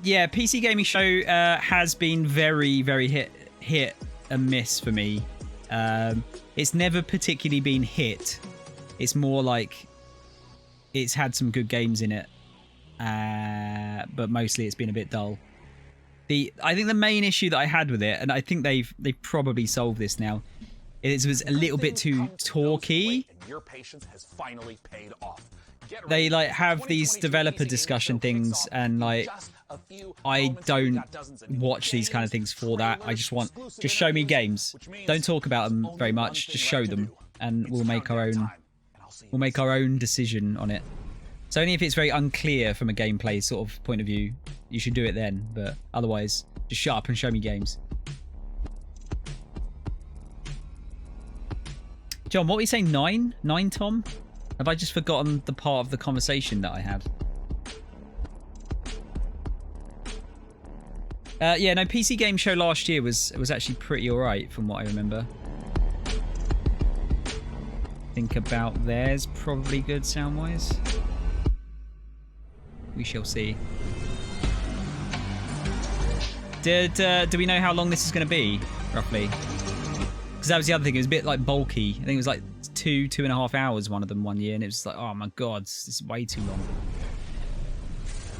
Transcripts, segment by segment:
Yeah, PC Gaming Show has been very, very hit and miss for me. It's never particularly been hit. It's more like it's had some good games in it, but mostly it's been a bit dull. I think the main issue that I had with it, and I think they've probably solved this now, it was a little bit too talky. Your patience has finally paid off. They like have these developer discussion things, and like I don't watch these kind of things for that. I just show me games. Don't talk about them very much. Just show them, and we'll make our own decision on it. So only if it's very unclear from a gameplay sort of point of view, you should do it then. But otherwise, just shut up and show me games. John, what were you saying? 9? 9, Tom? Have I just forgotten the part of the conversation that I had? Yeah, no, PC Game Show last year was actually pretty alright from what I remember. Think about theirs, probably good sound-wise. We shall see. Do we know how long this is going to be, roughly? Because that was the other thing. It was a bit like bulky. I think it was like 2.5 hours, one of them one year, and it was like, oh my god, this is way too long.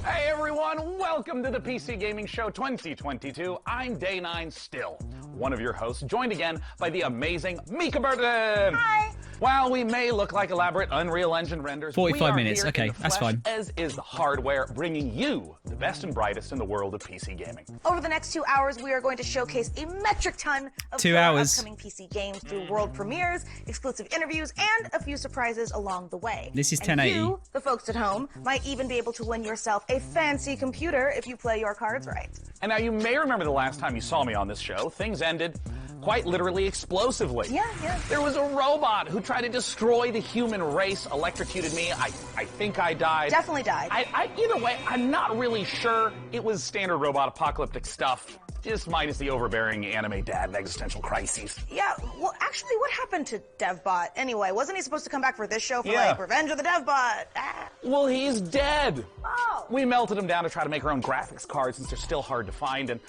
Hey everyone, welcome to the PC Gaming Show 2022. I'm Day 9 still, one of your hosts, joined again by the amazing Mika Burton. Hi. While we may look like elaborate Unreal Engine renders, 45 we are minutes. Here Okay, in the that's flesh, fine. As is the hardware, bringing you the best and brightest in the world of PC gaming. Over the next 2 hours, we are going to showcase a metric ton of 2 hours. upcoming PC games through world premieres, exclusive interviews, and a few surprises along the way. This is And 1080. you, the folks at home, might even be able to win yourself a fancy computer if you play your cards right. And now you may remember the last time you saw me on this show, things ended quite literally explosively. Yeah. There was a robot who tried to destroy the human race, electrocuted me. I think I died. Definitely died. Either way, I'm not really sure. It was standard robot apocalyptic stuff, just minus the overbearing anime dad and existential crises. Yeah, well, actually, what happened to DevBot anyway? Wasn't he supposed to come back for this show for, Yeah. like, Revenge of the DevBot? Ah. Well, he's dead. Oh. We melted him down to try to make our own graphics cards since they're still hard to find, and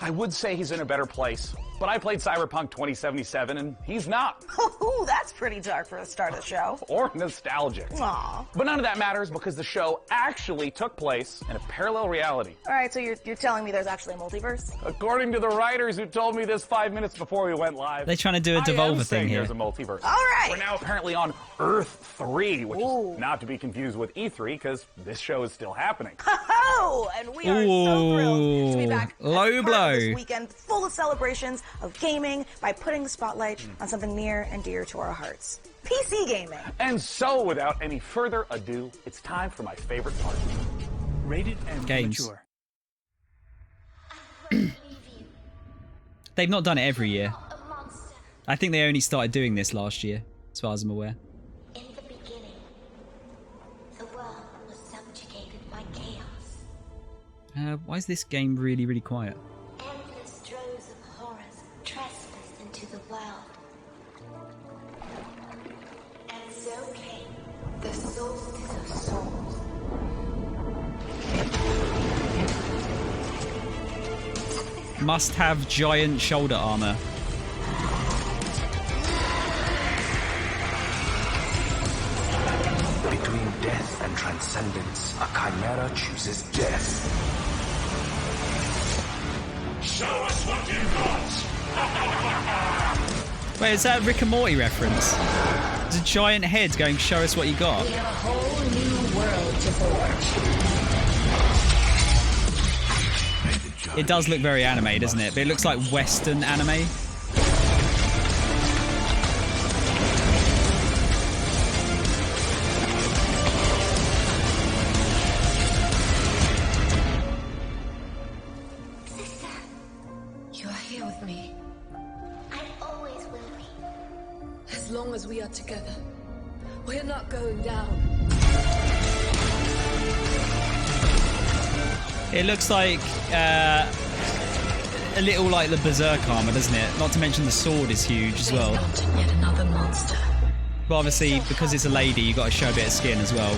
I would say he's in a better place. But I played Cyberpunk 2077, and he's not. Ooh, that's pretty dark for the start of the show. Or nostalgic. Aw. But none of that matters because the show actually took place in a parallel reality. All right, so you're telling me there's actually a multiverse? According to the writers who told me this 5 minutes before we went live. They're trying to do a Devolver thing here. There's a multiverse. All right. We're now apparently on Earth 3, which Ooh. is not to be confused with E3 because this show is still happening. Oh, and we are so thrilled to be back. as Low part of blow. This weekend full of celebrations of gaming by putting the spotlight on something near and dear to our hearts. PC gaming. And so, without any further ado, it's time for my favorite part. Rated and Games. mature. They've not done it every year. I think they only started doing this last year, as far as I'm aware. In the beginning, the world was subjugated by chaos. Why is this game really, really quiet? Endless droves of horrors trespassed into the world. And so came the solstice of souls. Must have giant shoulder armor. Between death and transcendence, a chimera chooses death. Show us what you got! Wait, is that a Rick and Morty reference? There's a giant head going, show us what you got. We have a whole new world to forge. It does look very anime, doesn't it? But it looks like Western anime. Sister, You are here with me. I always will be. As long as we are together, we're not going down. It looks like a little like the Berserk armor, doesn't it? Not to mention the sword is huge as well. Mountain yet another monster. But obviously, because it's a lady, you've got to show a bit of skin as well.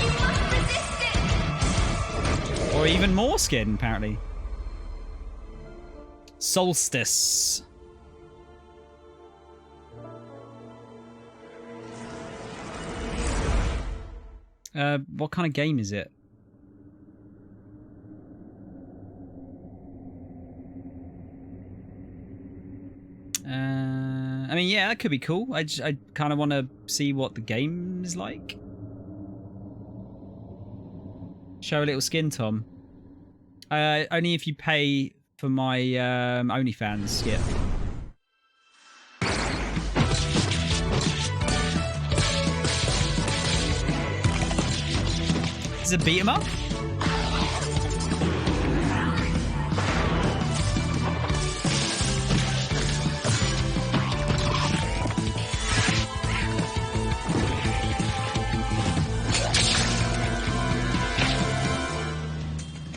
You must be even more skin, apparently. Solstice. What kind of game is it? I mean, yeah, that could be cool. I kind of want to see what the game is like. Show a little skin, Tom. Only if you pay for my OnlyFans skip. Is it a beat 'em up?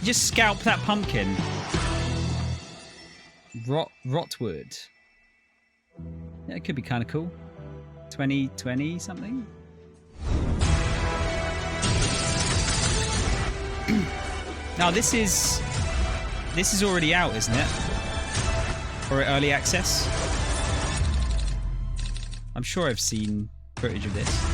Just scalp that pumpkin. Rotwood. Yeah, it could be kind of cool. 2020 something. Now this is already out, isn't it? Or early access? I'm sure I've seen footage of this.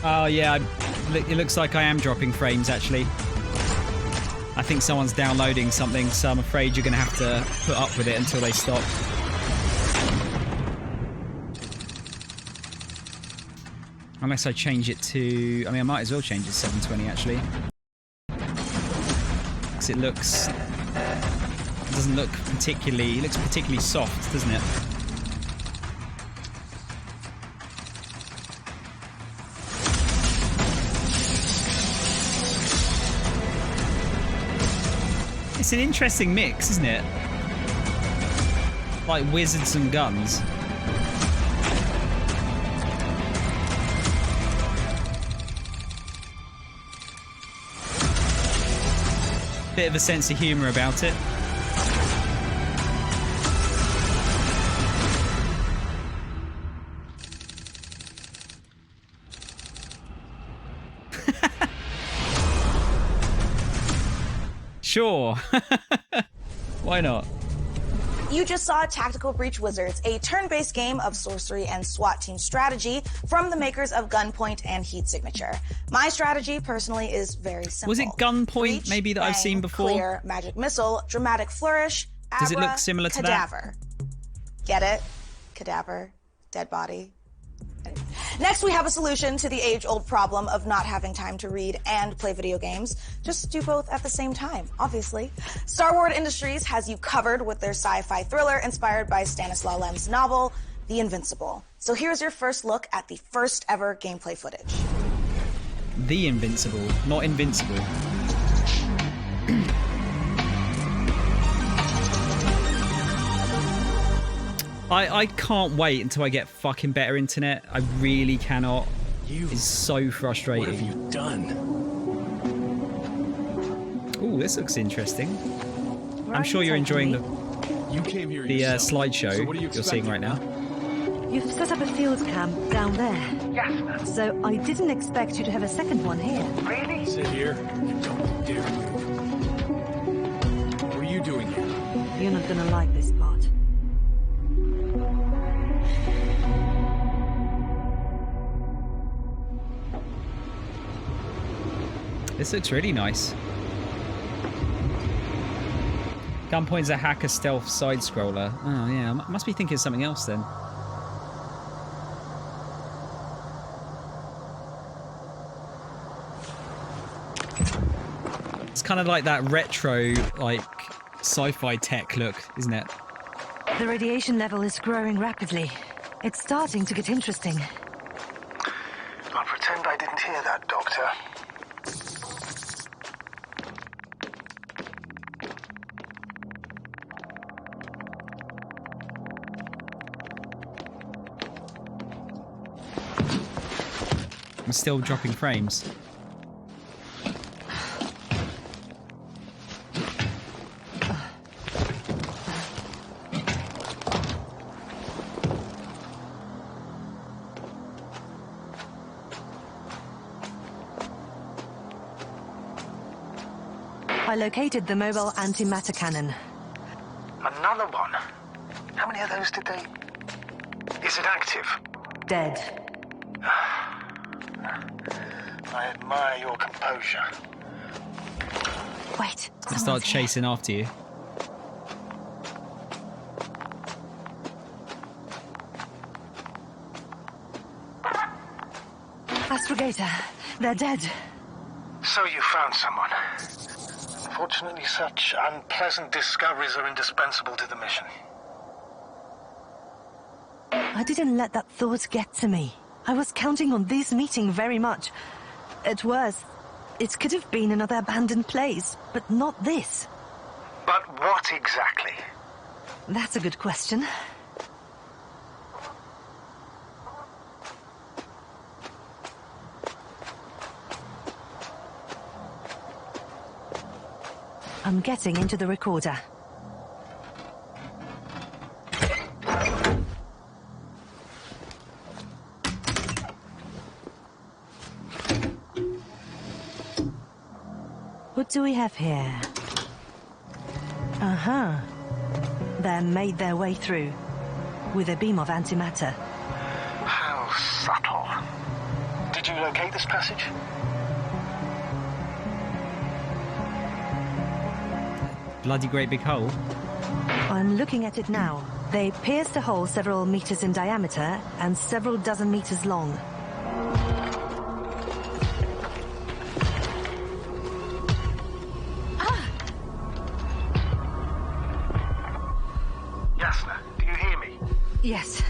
Oh yeah, it looks like I am dropping frames actually. I think someone's downloading something, so I'm afraid you're going to have to put up with it until they stop. Unless I change it to... I mean, I might as well change it to 720 actually. Because it doesn't look particularly... It looks particularly soft, doesn't it? It's an interesting mix, isn't it? Like wizards and guns. Bit of a sense of humour about it. Sure. Why not? You just saw Tactical Breach Wizards, a turn-based game of sorcery and SWAT team strategy from the makers of Gunpoint and Heat Signature. My strategy, personally, is very simple. Was it Gunpoint, Breach, maybe, that I've seen before? Clear, magic missile, dramatic flourish, abra, Does it look similar to cadaver. Get it? Cadaver, dead body. Next, we have a solution to the age-old problem of not having time to read and play video games. Just do both at the same time, obviously. Star Wars Industries has you covered with their sci-fi thriller inspired by Stanislaw Lem's novel, The Invincible. So here's your first look at the first ever gameplay footage. The Invincible, not Invincible. I can't wait until I get fucking better internet. I really cannot. It's so frustrating. What have you done? Ooh, this looks interesting. I'm sure you're enjoying the slideshow So what are you you're seeing right now. You've set up a field camp down there. Yes, ma'am. So I didn't expect you to have a second one here. Really? Sit here and don't dare move. What are you doing here? You're not gonna like this part. This looks really nice. Gunpoint's a hacker stealth side-scroller. Oh, yeah. I must be thinking of something else then. It's kind of like that retro, like, sci-fi tech look, isn't it? The radiation level is growing rapidly. It's starting to get interesting. I'll pretend I didn't hear that, Doctor. I'm still dropping frames. I located the mobile antimatter cannon. Another one? How many of those did they... Is it active? Dead. I admire your composure. Wait. I start chasing after you. Astrogator, they're dead. So you found someone. Unfortunately, such unpleasant discoveries are indispensable to the mission. I didn't let that thought get to me. I was counting on this meeting very much. At worst, it could have been another abandoned place, but not this. But what exactly? That's a good question. I'm getting into the recorder. What do we have here? Uh-huh. They made their way through with a beam of antimatter. How subtle. Did you locate this passage? Bloody great big hole. I'm looking at it now. They pierced a hole several meters in diameter and several dozen meters long. Yasna, do you hear me? Yes.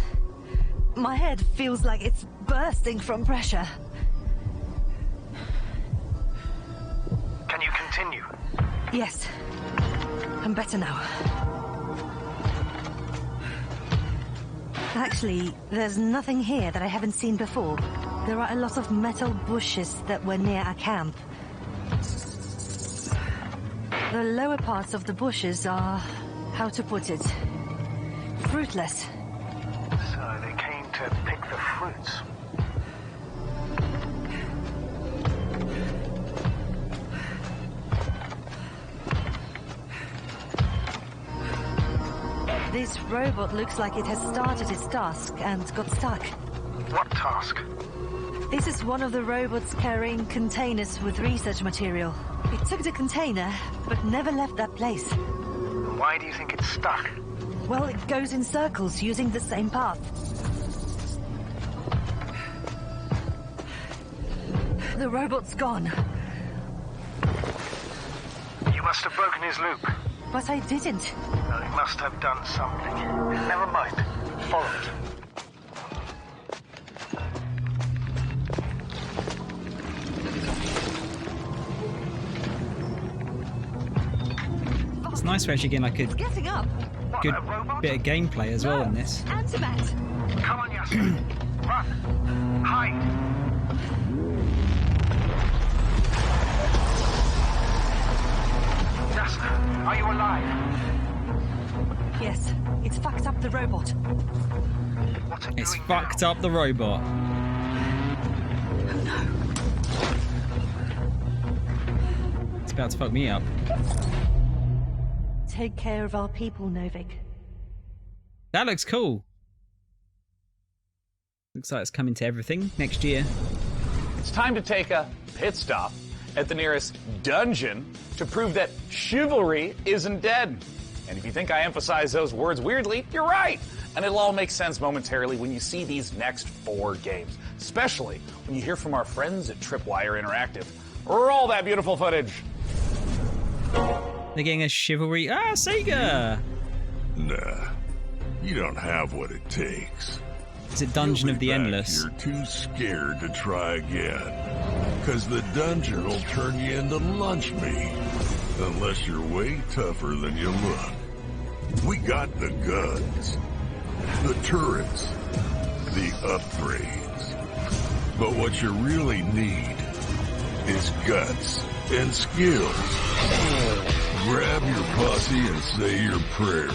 My head feels like it's bursting from pressure. Can you continue? Yes. I'm better now. Actually, there's nothing here that I haven't seen before. There are a lot of metal bushes that were near our camp. The lower parts of the bushes are, how to put it, fruitless. So they came to pick the fruits. This robot looks like it has started its task and got stuck. What task? This is one of the robots carrying containers with research material. It took the container, but never left that place. Why do you think it's stuck? Well, it goes in circles using the same path. The robot's gone. You must have broken his loop. But I didn't. No, he must have done something. Never mind. Follow it. It's nice we're actually getting like a Getting up. What, good a robot? bit of gameplay as well in this. Antimat. Come on, Yasna. Run. Hide. Yasna, are you alive? Yes, it's fucked up the robot. What's it It's doing fucked now? up the robot. It's about to fuck me up. Take care of our people, Novik. That looks cool. Looks like it's coming to everything next year. It's time to take a pit stop at the nearest dungeon to prove that chivalry isn't dead. And if you think I emphasize those words weirdly, you're right. And it'll all make sense momentarily when you see these next 4 games, especially when you hear from our friends at Tripwire Interactive. Roll that beautiful footage. They're getting a chivalry. Ah, Sega! Nah, you don't have what it takes. Is it Dungeon You'll of be the back Endless? You're too scared to try again. Cause the dungeon will turn you into lunch meat. Unless you're way tougher than you look. We got the guns, the turrets, the upgrades. But what you really need is guts and skills. Grab your posse and say your prayers.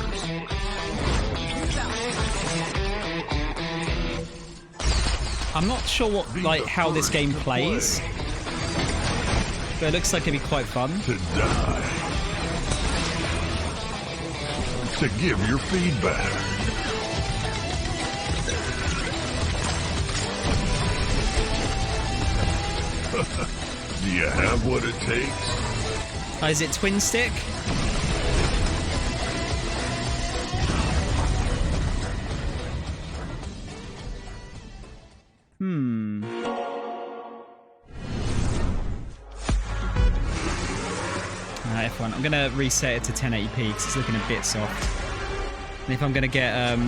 I'm not sure what, like, how this game plays. But it looks like it'd be quite fun. To die. To give your feedback. Do you have what it takes? Is it twin stick? F1. I'm gonna reset it to 1080p because it's looking a bit soft. And if I'm gonna get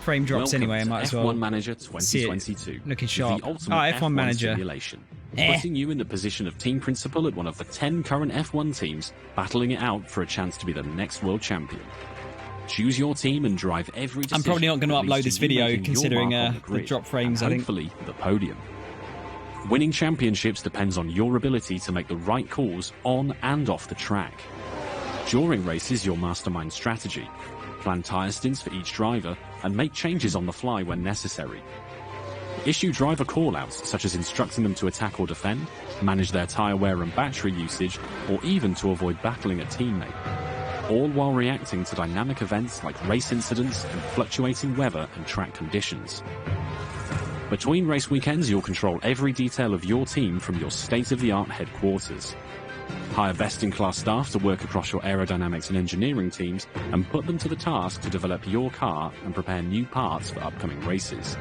frame drops anyway, I might as well F1 Manager 2022. Looking sharp. The ultimate F1 Manager. Simulation, putting you in the position of team principal at one of the 10 current F1 teams, battling it out for a chance to be the next world champion. Choose your team and drive every decision. I'm probably not going to that upload leads this to you video making your considering mark on the the grid, drop frames, and I think. hopefully the podium. Winning championships depends on your ability to make the right calls on and off the track. During races, you'll mastermind strategy, plan tyre stints for each driver, and make changes on the fly when necessary. Issue driver callouts, such as instructing them to attack or defend, manage their tyre wear and battery usage, or even to avoid battling a teammate. All while reacting to dynamic events like race incidents and fluctuating weather and track conditions. Between race weekends, you'll control every detail of your team from your state-of-the-art headquarters. Hire best-in-class staff to work across your aerodynamics and engineering teams and put them to the task to develop your car and prepare new parts for upcoming races.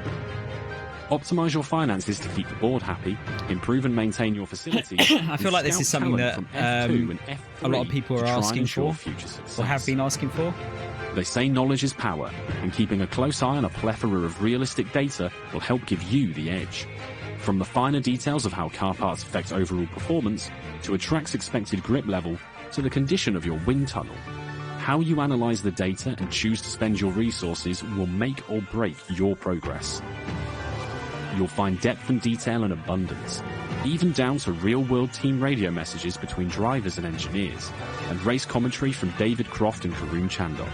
Optimize your finances to keep the board happy, improve and maintain your facilities. I feel like this is something that a lot of people are asking for, or have been asking for. They say knowledge is power, and keeping a close eye on a plethora of realistic data will help give you the edge. From the finer details of how car parts affect overall performance, to a track's expected grip level, to the condition of your wind tunnel. How you analyze the data and choose to spend your resources will make or break your progress. You'll find depth and detail in abundance, even down to real-world team radio messages between drivers and engineers, and race commentary from David Croft and Karoom Chandok,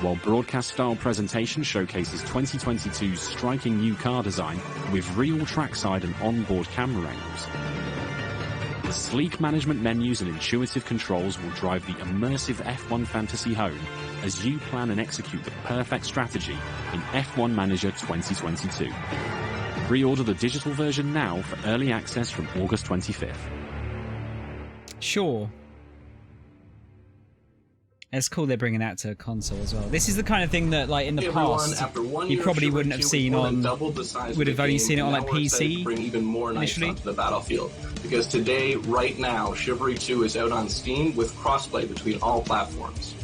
while broadcast-style presentation showcases 2022's striking new car design with real trackside and onboard camera angles. The sleek management menus and intuitive controls will drive the immersive F1 fantasy home as you plan and execute the perfect strategy in F1 Manager 2022. Pre-order the digital version now for early access from August 25th. Sure. It's cool they're bringing that to a console as well. This is the kind of thing that, like, in the past, you probably wouldn't have seen on... Would have only seen it on, like, PC bring even more nights initially. onto the battlefield. Because today, right now, Chivalry 2 is out on Steam with crossplay between all platforms.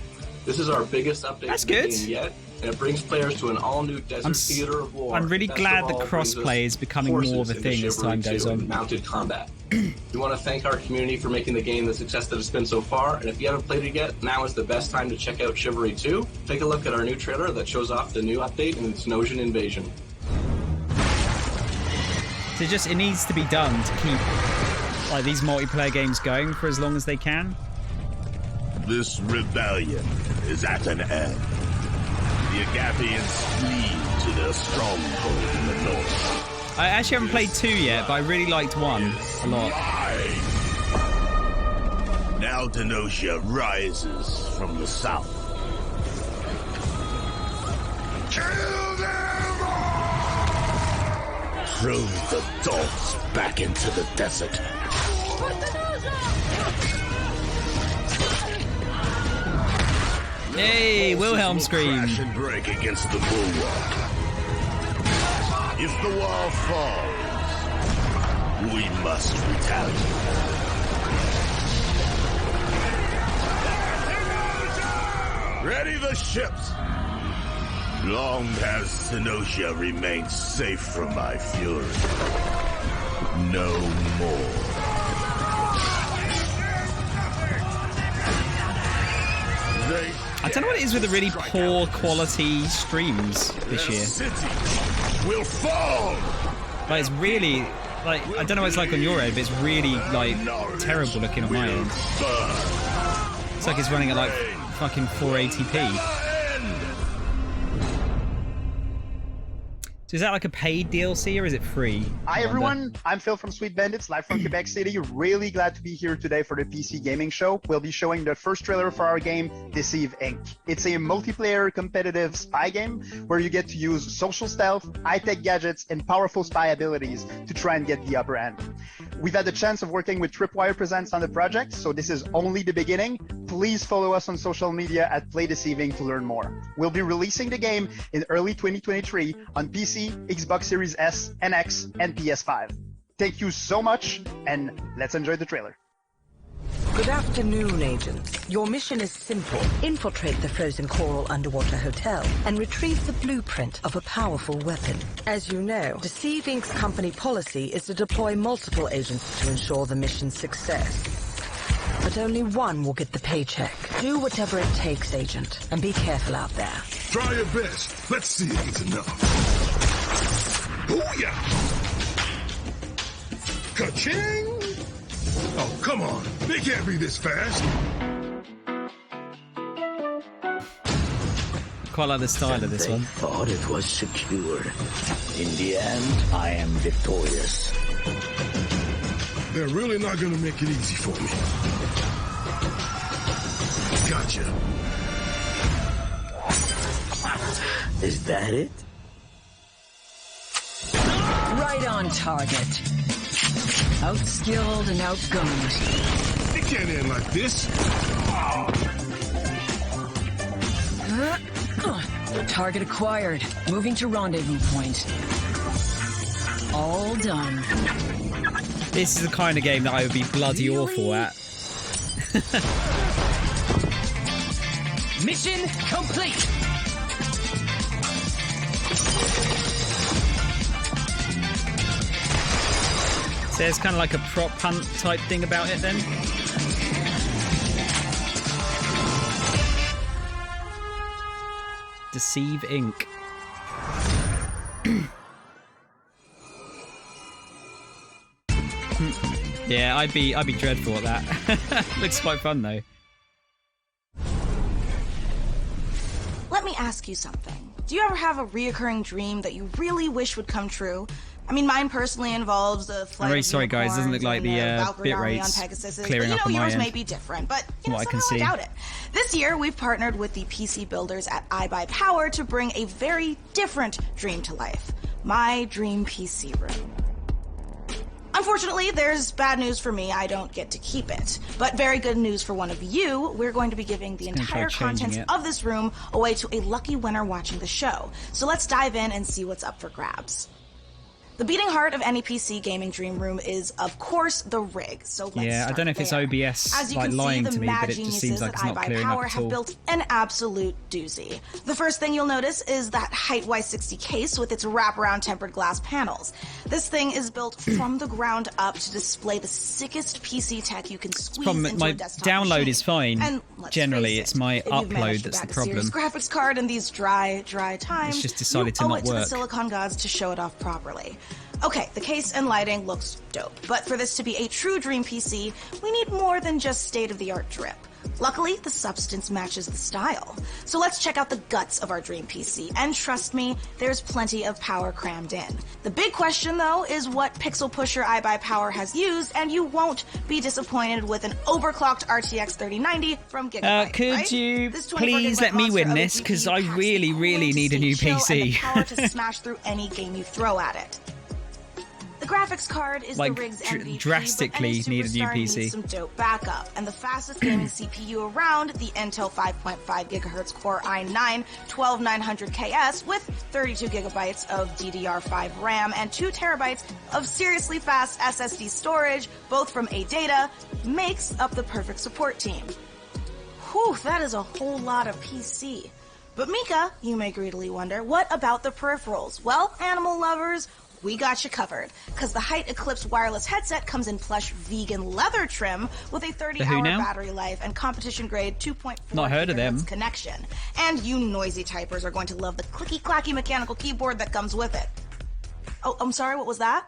This is our biggest update to the game yet, and it brings players to an all-new desert theater of war. I'm really glad that crossplay is becoming more of a thing as time goes on. Mounted combat. We want to thank our community for making the game the success that it's been so far, and if you haven't played it yet, now is the best time to check out Chivalry 2. Take a look at our new trailer that shows off the new update and its Nosian invasion. So it needs to be done to keep, like, these multiplayer games going for as long as they can. This rebellion is at an end. The Agathians flee to their stronghold in the north. I actually haven't played 2 yet, but I really liked 1 a lot. Now Denosia rises from the south. Kill them all! Throw the dogs back into the desert. Hey, Wilhelm scream. Crash and break against the bulwark. If the wall falls, we must retaliate. Ready the ships! Long has Senosia remained safe from my fury. No more. I don't know what it is with the really poor quality streams this year. Will fall. Like, it's really, like, I don't know what it's like on your end, but it's really, like, terrible looking on my end. It's like it's running at, like, fucking 480p. So is that like a paid DLC or is it free? Hi everyone, I'm Phil from Sweet Bandits, live from Quebec City. Really glad to be here today for the PC Gaming Show. We'll be showing the first trailer for our game, Deceive Inc. It's a multiplayer competitive spy game where you get to use social stealth, high-tech gadgets, and powerful spy abilities to try and get the upper hand. We've had the chance of working with Tripwire Presents on the project, so this is only the beginning. Please follow us on social media at Play Deceiving to learn more. We'll be releasing the game in early 2023 on PC, Xbox Series S and X, and PS5. Thank you so much, and let's enjoy the trailer. Good afternoon, agents. Your mission is simple. Infiltrate the frozen coral underwater hotel and retrieve the blueprint of a powerful weapon. As you know, Deceive Inc.'s company policy is to deploy multiple agents to ensure the mission's success. But only one will get the paycheck. Do whatever it takes, agent, and be careful out there. Try your best. Let's see if it's enough. Booyah! Ka-ching! Oh, come on. They can't be this fast. Quite like the style of this one. Thought it was secure. In the end, I am victorious. They're really not gonna make it easy for me. Gotcha. Is that it? Right on target. Outskilled and outgunned. It can't end like this. Target acquired. Moving to rendezvous point. All done. This is the kind of game that I would be bloody awful at. Mission complete. So there's kind of like a prop hunt type thing about it then. Deceive Inc. Yeah, I'd be dreadful at that. Looks quite fun though. Let me ask you something. Do you ever have a reoccurring dream that you really wish would come true? I mean, mine personally involves a flight. I'm really sorry, guys. Doesn't look like the bit rates clearing up on my yours end. may be different, but you know, what I can somehow see. I doubt it. This year, we've partnered with the PC builders at iBuyPower to bring a very different dream to life: my dream PC room. Unfortunately, there's bad news for me. I don't get to keep it. But very good news for one of you. We're going to be giving the entire contents of this room away to a lucky winner watching the show. So let's dive in and see what's up for grabs. The beating heart of any PC gaming dream room is, of course, the rig. So let's I don't know if it's OBS like lying to me, but it just seems like it's not clearing up at all. have built an absolute doozy. The first thing you'll notice is that Height Y60 case with its wraparound tempered glass panels. This thing is built from the ground up to display the sickest PC tech you can squeeze into my a desktop download machine. is fine. And generally, it's my if you've managed upload to that's the bag a serious problem. graphics card in these dry times. It's just decided to you owe not it to the work. silicon gods to show it off properly. Okay, the case and lighting looks dope, but for this to be a true dream PC, we need more than just state-of-the-art drip. Luckily, the substance matches the style. So let's check out the guts of our dream PC, and trust me, there's plenty of power crammed in. The big question, though, is what pixel pusher iBuyPower has used, and you won't be disappointed with an overclocked RTX 3090 from Gigabyte, could right? you This 24 please gigabyte let me monster win of a this? Because GPU I packs really, the really cool need a new chill and the PC. power to smash through any game you throw at it. The graphics card is Like, the rig's MVP, drastically but any need a new superstar PC. needs some dope backup, and the fastest gaming CPU around, the Intel 5.5 GHz Core i9 12900KS with 32 gigabytes of DDR5 RAM and 2 terabytes of seriously fast SSD storage, both from ADATA, makes up the perfect support team. Whew, that is a whole lot of PC. But Mika, you may greedily wonder, what about the peripherals? Well, animal lovers, we got you covered, because the Height Eclipse wireless headset comes in plush vegan leather trim with a 30-hour battery life and competition-grade 2.4 Not heard of them. gigahertz connection. And you noisy typers are going to love the clicky-clacky mechanical keyboard that comes with it. Oh, I'm sorry, what was that?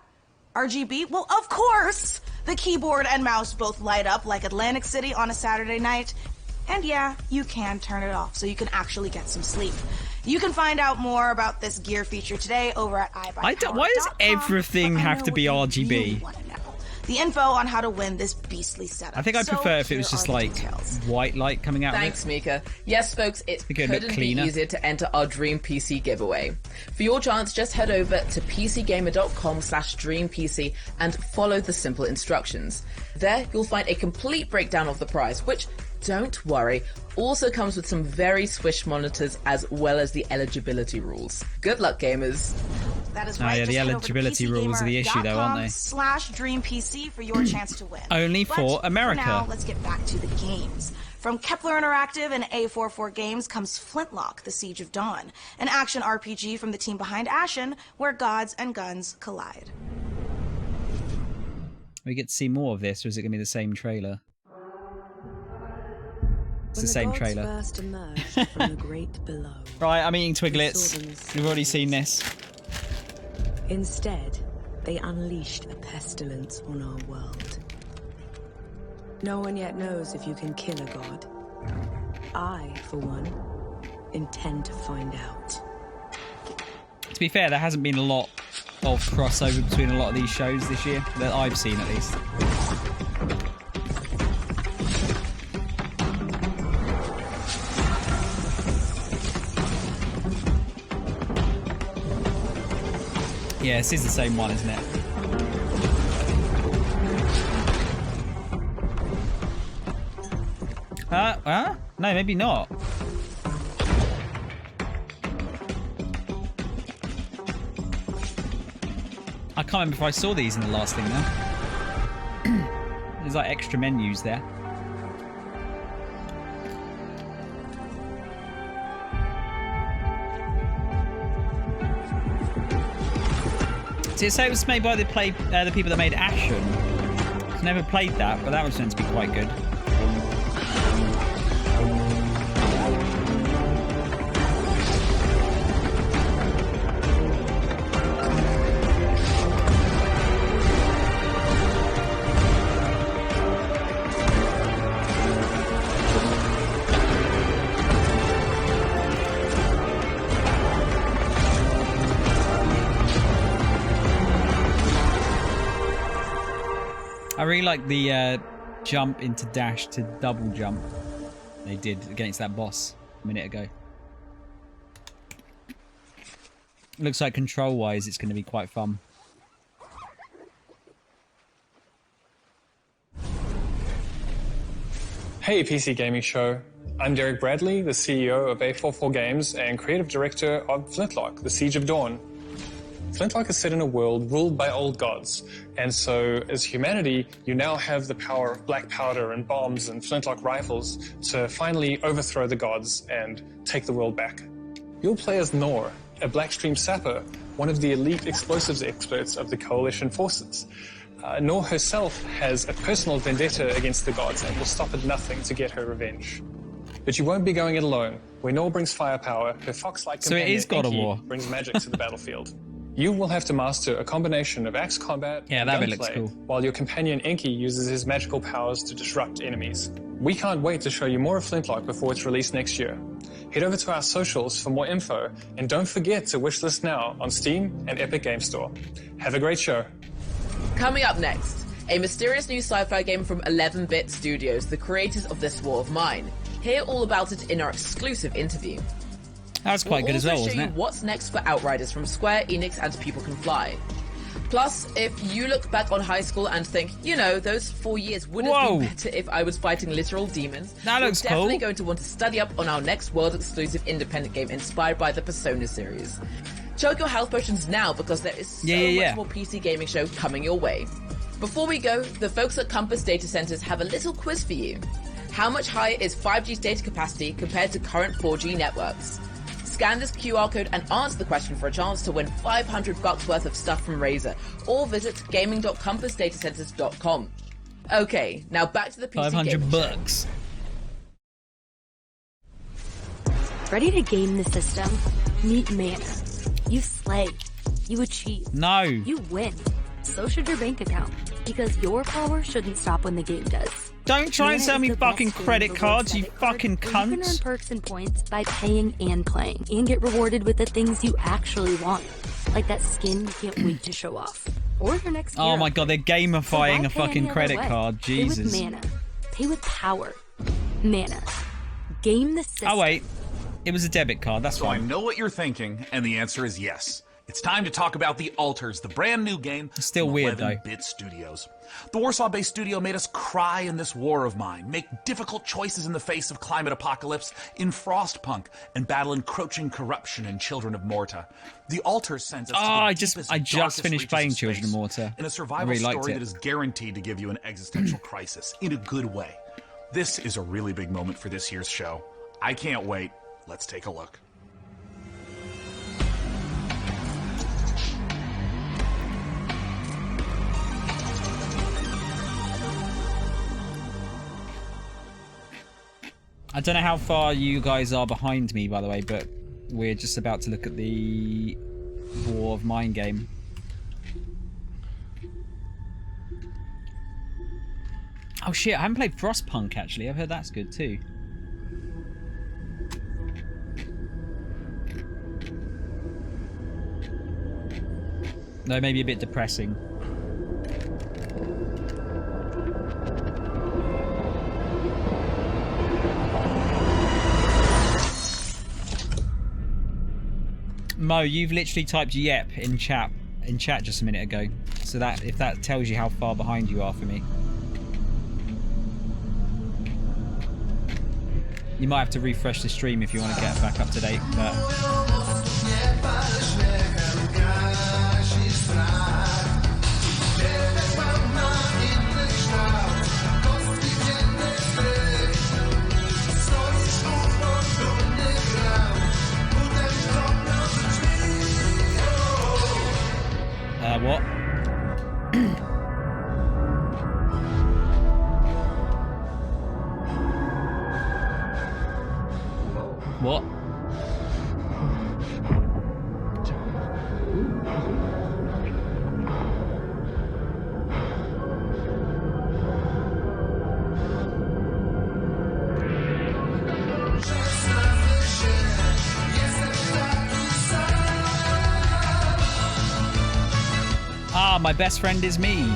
RGB? Well, of course! The keyboard and mouse both light up like Atlantic City on a Saturday night. And yeah, you can turn it off so you can actually get some sleep. You can find out more about this gear feature today over at iBuyPower.com. Why does everything have to be RGB? The info on how to win this beastly setup. I think I'd prefer if it was just like white light coming out. Thanks, Mika. Yes, folks, it couldn't be easier to enter our Dream PC giveaway. For your chance, just head over to pcgamer.com/dreampc and follow the simple instructions. There, you'll find a complete breakdown of the prize, which, don't worry, also comes with some very swish monitors as well as the eligibility rules. Good luck, gamers. That is right. Yeah, the eligibility rules are the issue, though, aren't they? /DreamPC for your chance to win. Only for America. For now, let's get back to the games. From Kepler Interactive and A44 Games comes Flintlock: The Siege of Dawn, an action RPG from the team behind Ashen, where gods and guns collide. We get to see more of this, or is it going to be the same trailer? It's the same trailer. First emerged from the great below. Right, I'm eating Twiglets. We've already seen this. Instead, they unleashed a pestilence on our world. No one yet knows if you can kill a god. I, for one, intend to find out. To be fair, there hasn't been a lot of crossover between a lot of these shows this year, that I've seen at least. Yeah, this is the same one, isn't it? No, maybe not. I can't remember if I saw these in the last thing now. There's like extra menus there. So it was made by the people that made Ashen. I've never played that, but that was meant to be quite good. I really like the jump into dash to double jump they did against that boss a minute ago. Looks like control-wise it's going to be quite fun. Hey PC Gaming Show, I'm Derek Bradley, the CEO of A44 Games and creative director of Flintlock: The Siege of Dawn. Flintlock is set in a world ruled by old gods, and so as humanity, you now have the power of black powder and bombs and flintlock rifles to finally overthrow the gods and take the world back. You'll play as Nor, a Blackstream sapper, one of the elite explosives experts of the Coalition forces. Nor herself has a personal vendetta against the gods and will stop at nothing to get her revenge. But you won't be going it alone. Where Nor brings firepower, her fox-like companion it is God of War. brings magic to the battlefield. You will have to master a combination of axe combat and that gunplay, looks cool. while your companion Enki uses his magical powers to disrupt enemies. We can't wait to show you more of Flintlock before it's released next year. Head over to our socials for more info, and don't forget to wishlist now on Steam and Epic Game Store. Have a great show. Coming up next, a mysterious new sci-fi game from 11-Bit Studios, the creators of This War of Mine. Hear all about it in our exclusive interview. That's quite good as well, wasn't it? wasn't it? What's next for Outriders from Square Enix and People Can Fly. Plus, if you look back on high school and think, you know, those 4 years would have been better if I was fighting literal demons, that looks you're definitely cool. going to want to study up on our next world-exclusive independent game inspired by the Persona series. Choke your health potions now because there is so much more PC gaming show coming your way. Before we go, the folks at Compass Data Centers have a little quiz for you. How much higher is 5G's data capacity compared to current 4G networks? Scan this QR code and answer the question for a chance to win $500 worth of stuff from Razer, or visit gaming.compassdatacenters.com. Okay, now back to the PC $500. Ready to game the system? Meet Mana. You slay. You achieve. No. You win. So should your bank account. because your power shouldn't stop when the game does. Don't try and sell me fucking credit cards, you fucking You can earn cunts. perks and points by paying and playing, and get rewarded with the things you actually want, like that skin you can't wait to show off, or your next Oh hero. my god, they're So gamifying why a pay fucking any other credit way? card. Pay Jesus. with mana. Pay with power. Mana. Game the system. Oh wait, it was a debit card. That's So I fine. know what you're thinking, and the answer is yes. It's time to talk about The Alters, the brand new game. It's still from weird, though. 11-bit Studios. The Warsaw-based studio made us cry in this war of mine, make difficult choices in the face of climate apocalypse in Frostpunk, and battle encroaching corruption in Children of Morta. The Alters sends us to the I deepest, just darkest finished reaches playing of Children of space Morta. in a I survival really liked story it. that is guaranteed to give you an existential crisis in a good way. This is a really big moment for this year's show. I can't wait. Let's take a look. I don't know how far you guys are behind me, by the way, but we're just about to look at the War of Mine game. Oh shit, I haven't played Frostpunk actually. I've heard that's good too. Though maybe a bit depressing. Mo, you've literally typed "yep" in chat just a minute ago. So that if that tells you how far behind you are for me. You might have to refresh the stream if you want to get back up to date, but what? What? Ah, my best friend is me.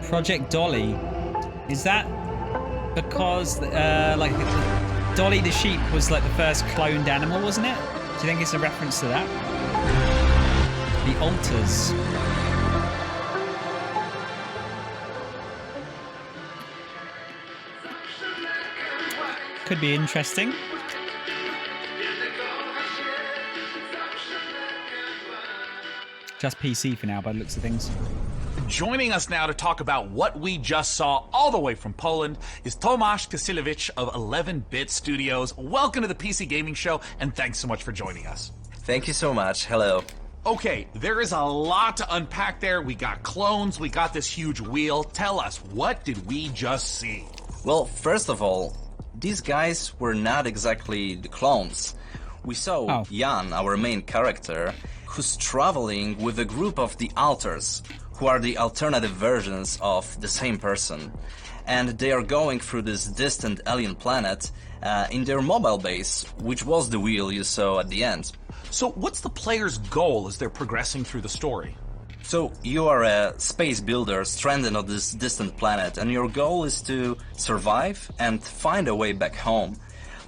Project Dolly. Is that because like Dolly the sheep was like the first cloned animal, wasn't it? Do you think it's a reference to that? The Alters. Could be interesting. Just PC for now by the looks of things. Joining us now to talk about what we just saw all the way from Poland is Tomasz Kasilewicz of 11-bit Studios. Welcome to the PC Gaming Show, and thanks so much for joining us. Thank you so much. Hello. Okay, there is a lot to unpack there. We got clones, we got this huge wheel. Tell us, what did we just see? Well, first of all, these guys were not exactly the clones. We saw Jan, our main character, who's traveling with a group of the Alters, who are the alternative versions of the same person. And they are going through this distant alien planet in their mobile base, which was the wheel you saw at the end. So what's the player's goal as they're progressing through the story? So you are a space builder stranded on this distant planet, and your goal is to survive and find a way back home.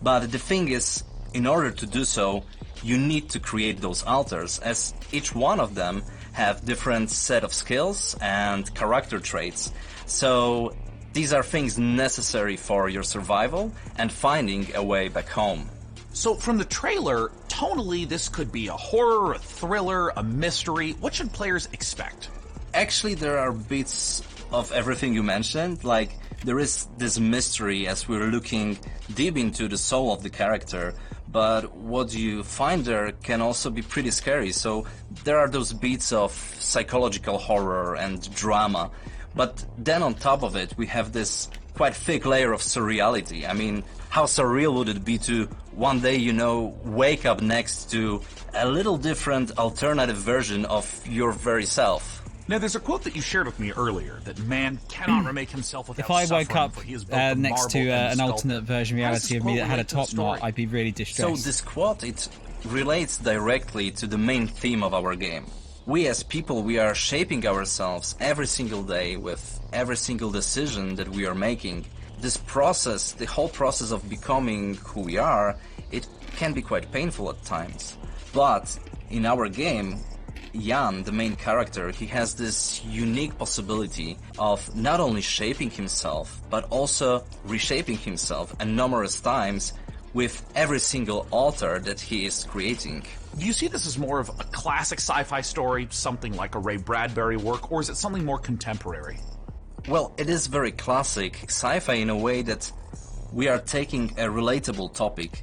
But the thing is, in order to do so, you need to create those alters, as each one of them have different set of skills and character traits. So these are things necessary for your survival and finding a way back home. So from the trailer, tonally this could be a horror, a thriller, a mystery. What should players expect? Actually, there are bits of everything you mentioned. Like, there is this mystery as we're looking deep into the soul of the character, but what you find there can also be pretty scary. So there are those beats of psychological horror and drama, but then on top of it we have this quite thick layer of surreality. I mean, How surreal would it be to one day, you know, wake up next to a little different alternative version of your very self? Now, there's a quote that you shared with me earlier, that man cannot remake himself without If I woke suffering, up for he is both the next to marble and an the alternate sculptor. version How does reality this of me quote that had a relate to the top knot, story? I'd be really So distressed. this quote, it relates directly to the main theme of our game. We as people, we are shaping ourselves every single day with every single decision that we are making. This process, the whole process of becoming who we are, it can be quite painful at times. But in our game, Jan, the main character, he has this unique possibility of not only shaping himself, but also reshaping himself and numerous times with every single altar that he is creating. Do you see this as more of a classic sci-fi story, something like a Ray Bradbury work, or is it something more contemporary? Well, it is very classic sci-fi in a way that we are taking a relatable topic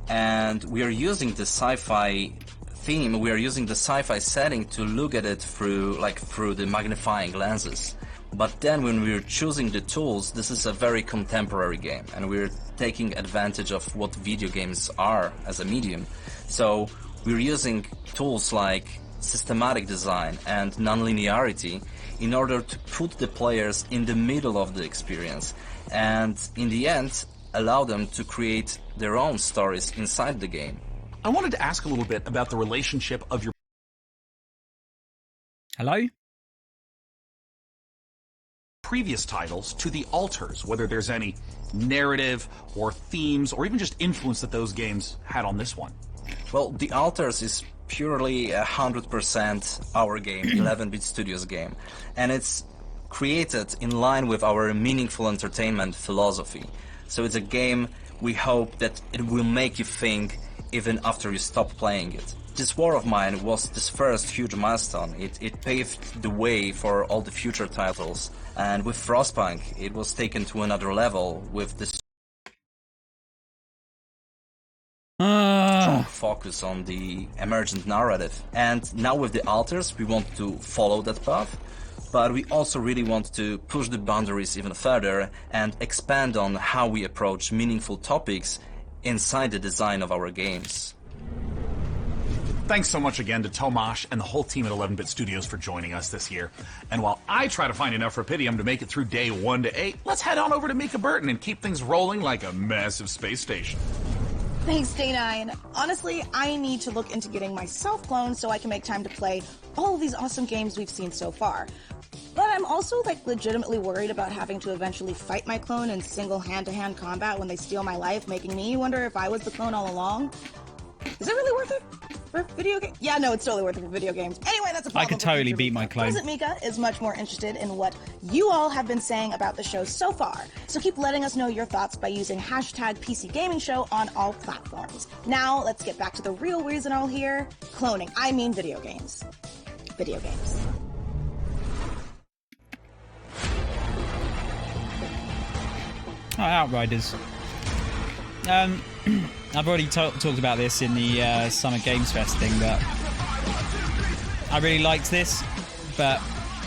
and we are using the sci-fi theme, we are using the sci-fi setting to look at it through the magnifying lenses. But then when we're choosing the tools, this is a very contemporary game and we're taking advantage of what video games are as a medium. So we're using tools like systematic design and nonlinearity in order to put the players in the middle of the experience and in the end allow them to create their own stories inside the game. I wanted to ask a little bit about the relationship of your previous titles to the altars, whether there's any narrative or themes or even just influence that those games had on this one. Well, the altars is purely 100% our game, 11-bit Studios game, and it's created in line with our meaningful entertainment philosophy. So it's a game we hope that it will make you think even after you stop playing it. This War of Mine was this first huge milestone. It paved the way for all the future titles, and with Frostpunk it was taken to another level with this strong focus on the emergent narrative. And now with the altars we want to follow that path, but we also really want to push the boundaries even further and expand on how we approach meaningful topics inside the design of our games. Thanks so much again to Tomasz and the whole team at 11-Bit Studios for joining us this year. And while I try to find enough Rapidium to make it through day 1 to 8, let's head on over to Mika Burton and keep things rolling like a massive space station. Thanks, Day9. Honestly, I need to look into getting myself cloned so I can make time to play all of these awesome games we've seen so far. But I'm also, legitimately worried about having to eventually fight my clone in single hand-to-hand combat when they steal my life, making me wonder if I was the clone all along. Is it really worth it for video games? Yeah, no, it's totally worth it for video games. Anyway, that's a problem. I could totally beat my clone. Present Mika is much more interested in what you all have been saying about the show so far. So keep letting us know your thoughts by using hashtag PC Gaming Show on all platforms. Now, let's get back to the real reason all here. Cloning. I mean video games. Video games. Oh, Outriders. I've already talked about this in the Summer Games Fest thing, but I really liked this, but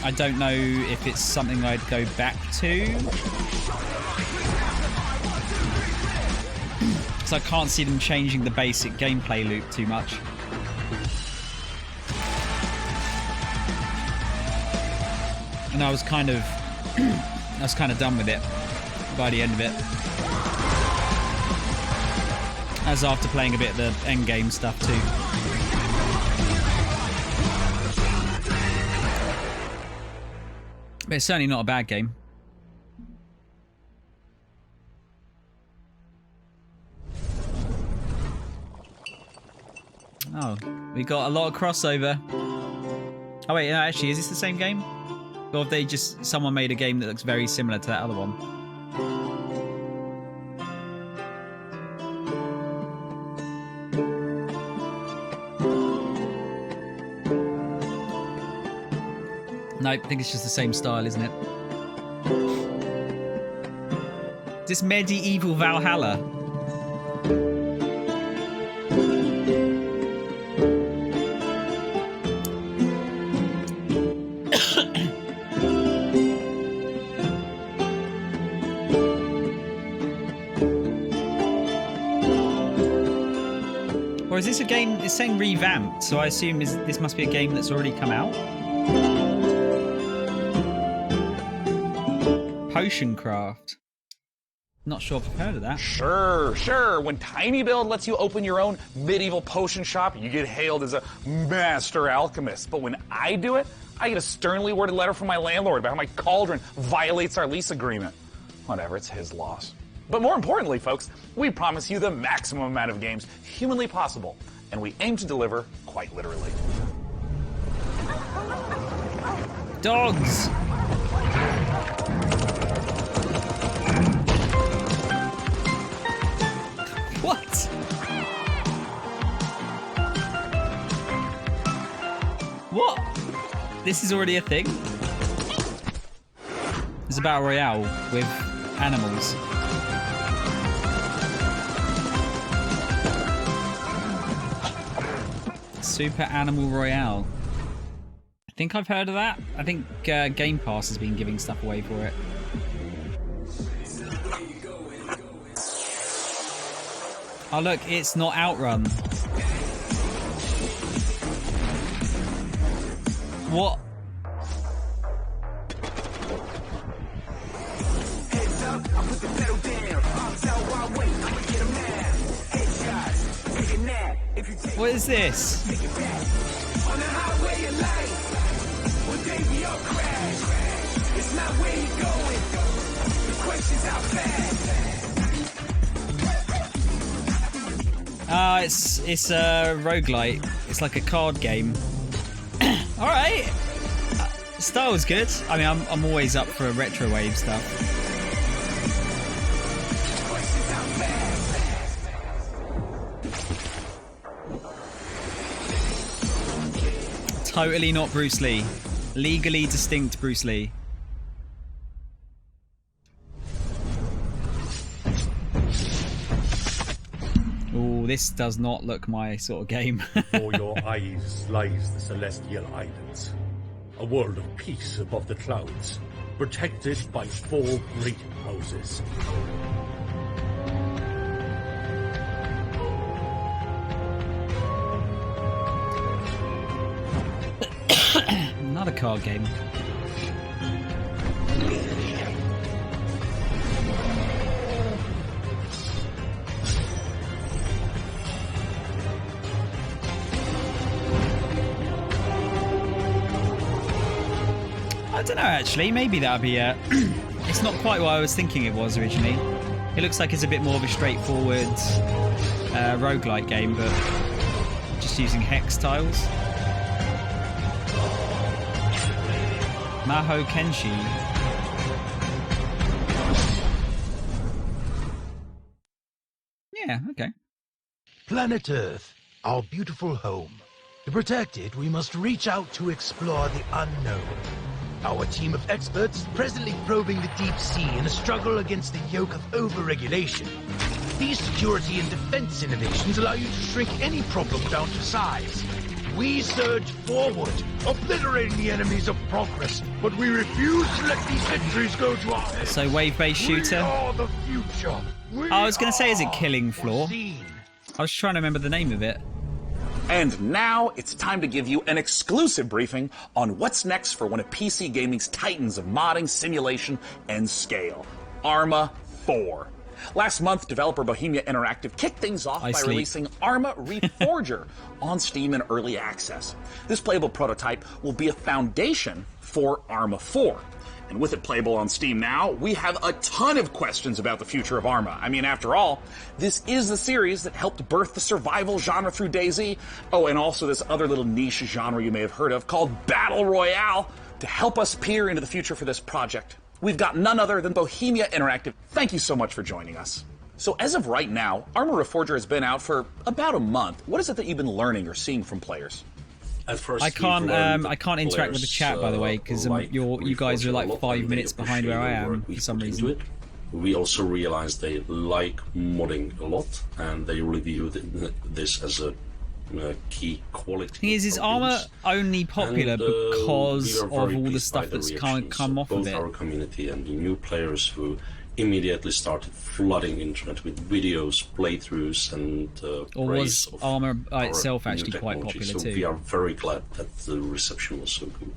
I don't know if it's something I'd go back to. Because I can't see them changing the basic gameplay loop too much. And I was kind of done with it by the end of it. As after playing a bit of the endgame stuff too. But it's certainly not a bad game. Oh, we got a lot of crossover. Oh wait, no, actually, is this the same game? Or have they just... someone made a game that looks very similar to that other one? No, I think it's just the same style, isn't it? Is this medieval Valhalla? this a game? It's saying revamped, so I assume this must be a game that's already come out. Potion Craft. Not sure if I've heard of that. Sure. When Tiny Build lets you open your own medieval potion shop, you get hailed as a master alchemist. But when I do it, I get a sternly worded letter from my landlord about how my cauldron violates our lease agreement. Whatever, it's his loss. But more importantly, folks, we promise you the maximum amount of games humanly possible, and we aim to deliver quite literally. Dogs! What? What? This is already a thing? It's a battle royale with animals. Super Animal Royale. I think I've heard of that. I think Game Pass has been giving stuff away for it. Oh look, it's not Outrun. What? What is this? It's a roguelite. It's like a card game. All right. Style's good. I mean, I'm always up for retro wave stuff. Totally not Bruce Lee. Legally distinct Bruce Lee. Oh, this does not look my sort of game. Before your eyes lies the Celestial Islands, a world of peace above the clouds, protected by 4 great houses. Another card game. I don't know, actually. Maybe that'd be it's not quite what I was thinking it was originally. It looks like it's a bit more of a straightforward roguelike game, but just using hex tiles. Maho Kenshi. Yeah, okay. Planet Earth, our beautiful home. To protect it, we must reach out to explore the unknown. Our team of experts presently probing the deep sea in a struggle against the yoke of overregulation. These security and defense innovations allow you to shrink any problem down to size. We surge forward, obliterating the enemies of progress, but we refuse to let these victories go to our heads. So wave-based shooter. We are the future. I was going to say, is it Killing Floor? I was trying to remember the name of it. And now it's time to give you an exclusive briefing on what's next for one of PC gaming's titans of modding, simulation, and scale, Arma 4. Last month, developer Bohemia Interactive kicked things off by releasing Arma Reforger on Steam in early access. This playable prototype will be a foundation for Arma 4. And with it playable on Steam now, we have a ton of questions about the future of Arma. I mean, after all, this is the series that helped birth the survival genre through DayZ. Oh, and also this other little niche genre you may have heard of called Battle Royale. To help us peer into the future for this project, we've got none other than Bohemia Interactive. Thank you so much for joining us. So as of right now, Arma Reforger has been out for about a month. What is it that you've been learning or seeing from players? At first, I can't interact with the chat, by the way, because you guys are like 5 minutes behind where I am for some reason. We also realized they like modding a lot, and they really view this as a key quality. The thing is Arma only popular because of all the stuff that's come off of it? Both our community and the new players who immediately started flooding internet with videos, playthroughs, and or was Arma itself new actually quite technology. popular so too? We are very glad that the reception was so good.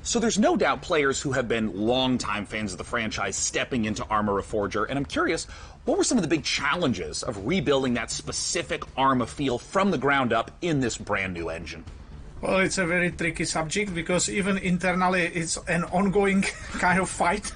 So there's no doubt players who have been longtime fans of the franchise stepping into Arma Reforger, and I'm curious, what were some of the big challenges of rebuilding that specific Arma feel from the ground up in this brand new engine? Well, it's a very tricky subject because even internally it's an ongoing kind of fight.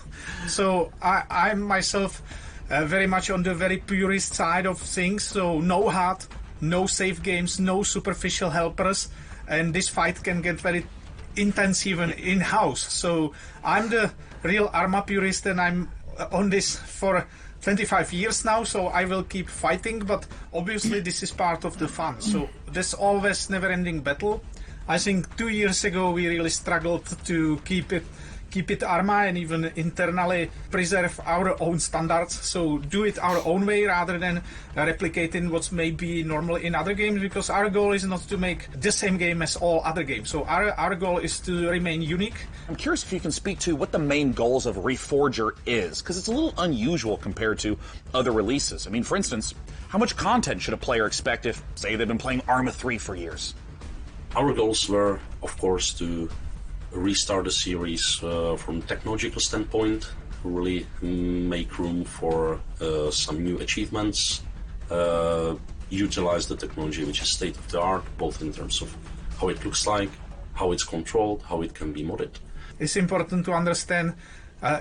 So I'm myself very much on the very purist side of things. So no HUD, no save games, no superficial helpers. And this fight can get very intense even in-house. So I'm the real Arma purist and I'm on this for 25 years now, so I will keep fighting. But obviously this is part of the fun. So there's always never-ending battle. I think 2 years ago we really struggled to keep it Arma and even internally preserve our own standards. So do it our own way rather than replicating what's maybe normal in other games, because our goal is not to make the same game as all other games. So our goal is to remain unique. I'm curious if you can speak to what the main goals of Reforger is, because it's a little unusual compared to other releases. I mean, for instance, how much content should a player expect if, say, they've been playing Arma 3 for years? Our goals were, of course, to restart the series from a technological standpoint, really make room for some new achievements, utilize the technology which is state-of-the-art, both in terms of how it looks like, how it's controlled, how it can be modded. It's important to understand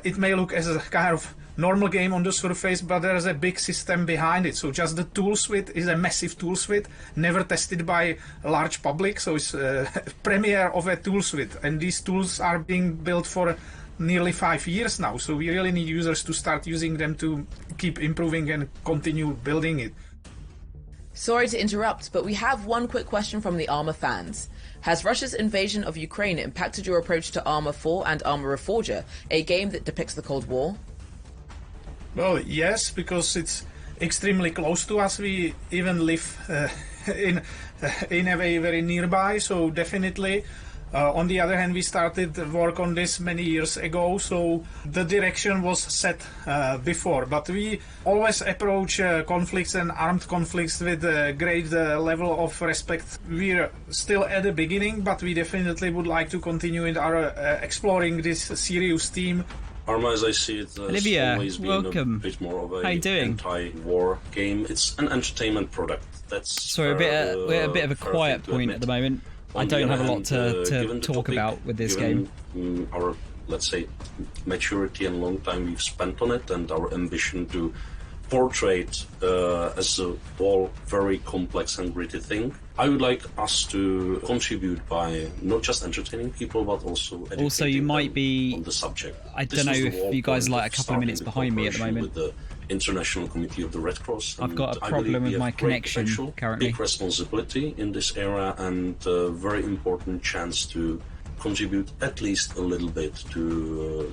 it may look as a kind of normal game on the surface, but there is a big system behind it. So just the tool suite is a massive tool suite, never tested by a large public. So it's a premiere of a tool suite. And these tools are being built for nearly 5 years now. So we really need users to start using them to keep improving and continue building it. Sorry to interrupt, but we have one quick question from the Arma fans. Has Russia's invasion of Ukraine impacted your approach to Arma 4 and Arma Reforger, a game that depicts the Cold War? Well, yes, because it's extremely close to us. We even live in a way very nearby, so definitely. On the other hand, we started work on this many years ago, so the direction was set before. But we always approach conflicts and armed conflicts with a great level of respect. We're still at the beginning, but we definitely would like to continue in our exploring this serious theme. Arma, as I see it, has always been welcome. A bit more of How you doing? Anti-war game. It's an entertainment product. That's Sorry, we're a bit of a quiet point at the moment. I don't have a lot to talk about with this game. Our, let's say, maturity and long time we've spent on it, and our ambition to portray it as a all very complex and gritty thing. I would like us to contribute by not just entertaining people, but also educating also, you might be on the subject. I don't know if you guys are like a couple of minutes behind me at the moment. With the International Committee of the Red Cross. I've got a problem with my connection currently. Big responsibility in this era, and a very important chance to contribute at least a little bit to.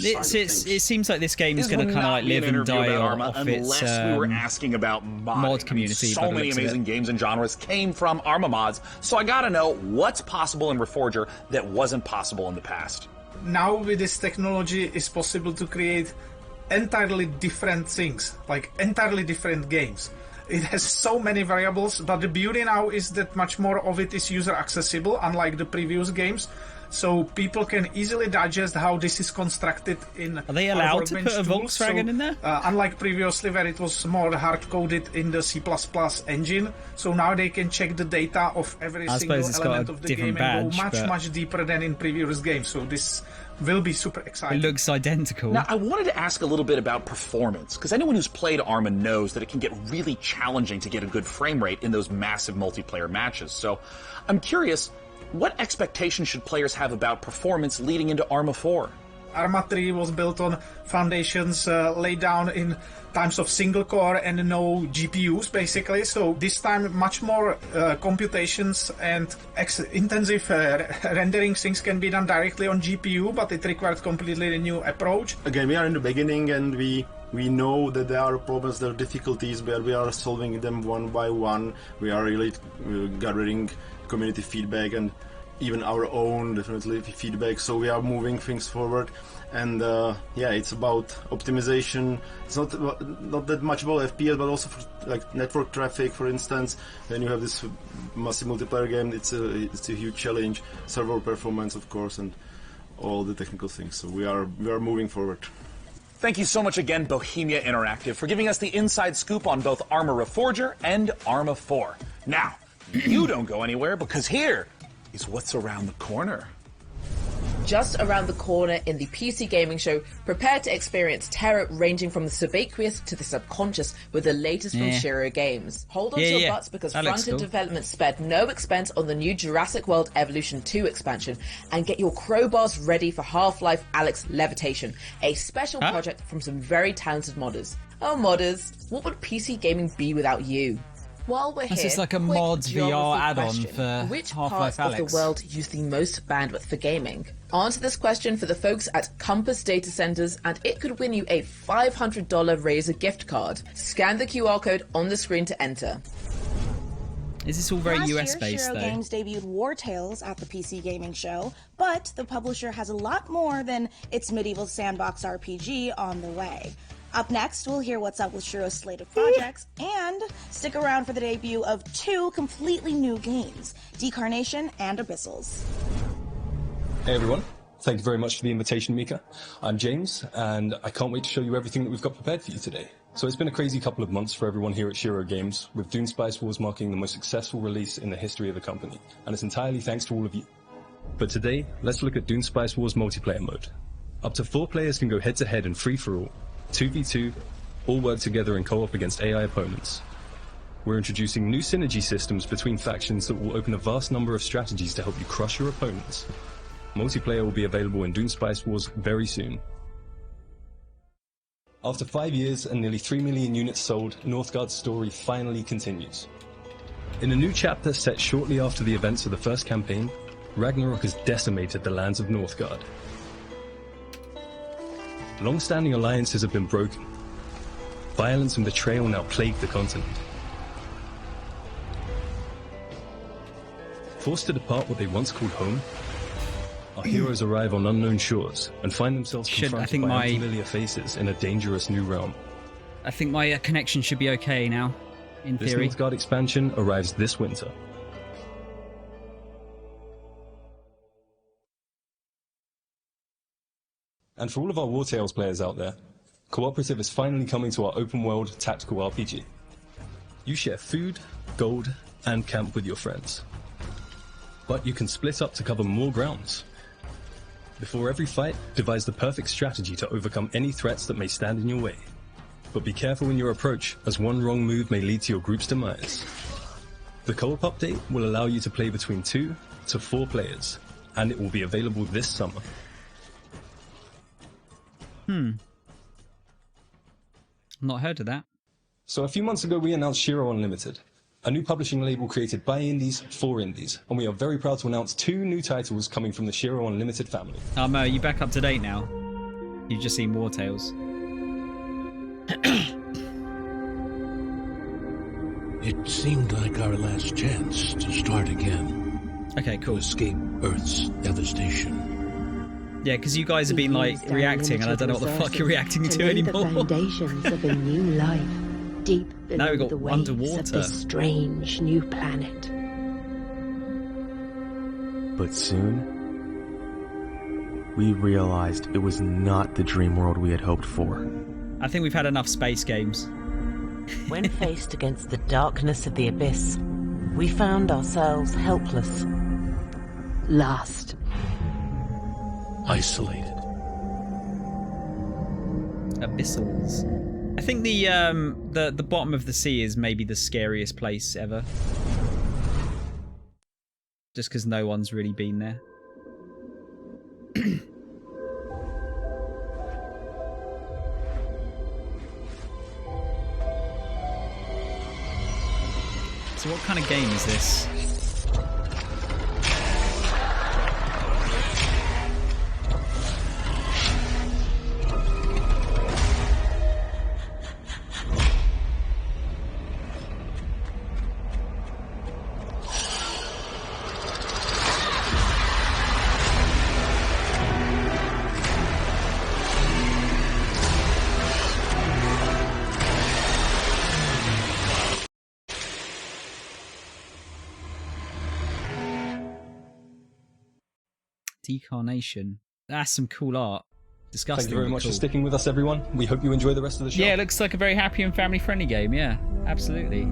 It seems like this game is going to kind of like live and die off its we were asking about mod community. So many amazing games and genres came from Arma mods, so I gotta know what's possible in Reforger that wasn't possible in the past. Now with this technology, it's possible to create entirely different things, like entirely different games. It has so many variables, but the beauty now is that much more of it is user accessible, unlike the previous games. So people can easily digest how this is constructed in. Are they allowed to put a Volkswagen in there? Unlike previously, where it was more hard-coded in the C++ engine, so now they can check the data of every single element of the game and go much deeper than in previous games. So this will be super exciting. It looks identical. Now, I wanted to ask a little bit about performance, because anyone who's played Arma knows that it can get really challenging to get a good frame rate in those massive multiplayer matches. So I'm curious, what expectations should players have about performance leading into Arma 4? Arma 3 was built on foundations laid down in times of single core and no GPUs, basically. So this time much more computations and intensive rendering things can be done directly on GPU, but it requires completely a new approach. Again, we are in the beginning, and we know that there are problems, there are difficulties, but we are solving them one by one. We are really gathering community feedback, and even our own definitely feedback. So we are moving things forward, and yeah, it's about optimization. It's not that much about FPS, but also for like network traffic, for instance. Then you have this massive multiplayer game. It's a huge challenge. Server performance, of course, and all the technical things. So we are moving forward. Thank you so much again, Bohemia Interactive, for giving us the inside scoop on both Arma Reforger and Arma 4. Now, you don't go anywhere, because here is what's around the corner. Just around the corner in the PC gaming show, prepare to experience terror ranging from the subaqueous to the subconscious with the latest from Shiro Games. Hold on to your butts, because front-end development spared no expense on the new Jurassic World Evolution 2 expansion, and get your crowbars ready for Half-Life Alyx Levitation, a special project from some very talented modders. Oh, modders, what would PC gaming be without you? While we're here, this is like a mods VR add-on for which Half-Life part Alyx. of the world use the most bandwidth for gaming? Answer this question for the folks at Compass Data Centers, and it could win you a $500 Razer gift card. Scan the QR code on the screen to enter. Is this all very Last US year, based Shiro though? Games debuted War Tales at the PC Gaming Show, but the publisher has a lot more than its medieval sandbox RPG on the way. Up next, we'll hear what's up with Shiro's slate of projects, and stick around for the debut of 2 completely new games, Decarnation and Abyssals. Hey everyone, thank you very much for the invitation, Mika. I'm James, and I can't wait to show you everything that we've got prepared for you today. So it's been a crazy couple of months for everyone here at Shiro Games, with Dune Spice Wars marking the most successful release in the history of the company, and it's entirely thanks to all of you. But today, let's look at Dune Spice Wars multiplayer mode. Up to 4 players can go head-to-head and free-for-all, 2v2, all work together in co-op against AI opponents. We're introducing new synergy systems between factions that will open a vast number of strategies to help you crush your opponents. Multiplayer will be available in Dune Spice Wars very soon. After 5 years and nearly 3 million units sold, Northgard's story finally continues. In a new chapter set shortly after the events of the first campaign, Ragnarok has decimated the lands of Northgard. Long-standing alliances have been broken. Violence and betrayal now plague the continent. Forced to depart what they once called home, our heroes arrive on unknown shores and find themselves confronted by unfamiliar faces in a dangerous new realm. I think my connection should be okay now, in theory. This Northgard expansion arrives this winter. And for all of our War Tales players out there, Cooperative is finally coming to our open-world tactical RPG. You share food, gold, and camp with your friends. But you can split up to cover more grounds. Before every fight, devise the perfect strategy to overcome any threats that may stand in your way. But be careful in your approach, as one wrong move may lead to your group's demise. The co-op update will allow you to play between 2 to 4 players, and it will be available this summer. Not heard of that. So a few months ago we announced Shiro Unlimited, a new publishing label created by indies for indies, and we are very proud to announce 2 new titles coming from the Shiro Unlimited family. Mo, you back up to date now? You've just seen War Tales. It seemed like our last chance to start again. Okay, cool. To escape Earth's devastation. Yeah, because you guys have been like reacting, and I don't know what the fuck you're reacting to anymore. The foundations of a new life, deep now we below got the waves underwater. of this strange new planet. But soon, we realized it was not the dream world we had hoped for. I think we've had enough space games. When faced against the darkness of the abyss, we found ourselves helpless. Lost. Isolated. Abyssals. I think the bottom of the sea is maybe the scariest place ever. Just because no one's really been there. So what kind of game is this? Decarnation. That's some cool art. Disgusting. Thank you very much cool. for sticking with us, everyone. We hope you enjoy the rest of the show. Yeah, it looks like a very happy and family-friendly game. Yeah, absolutely.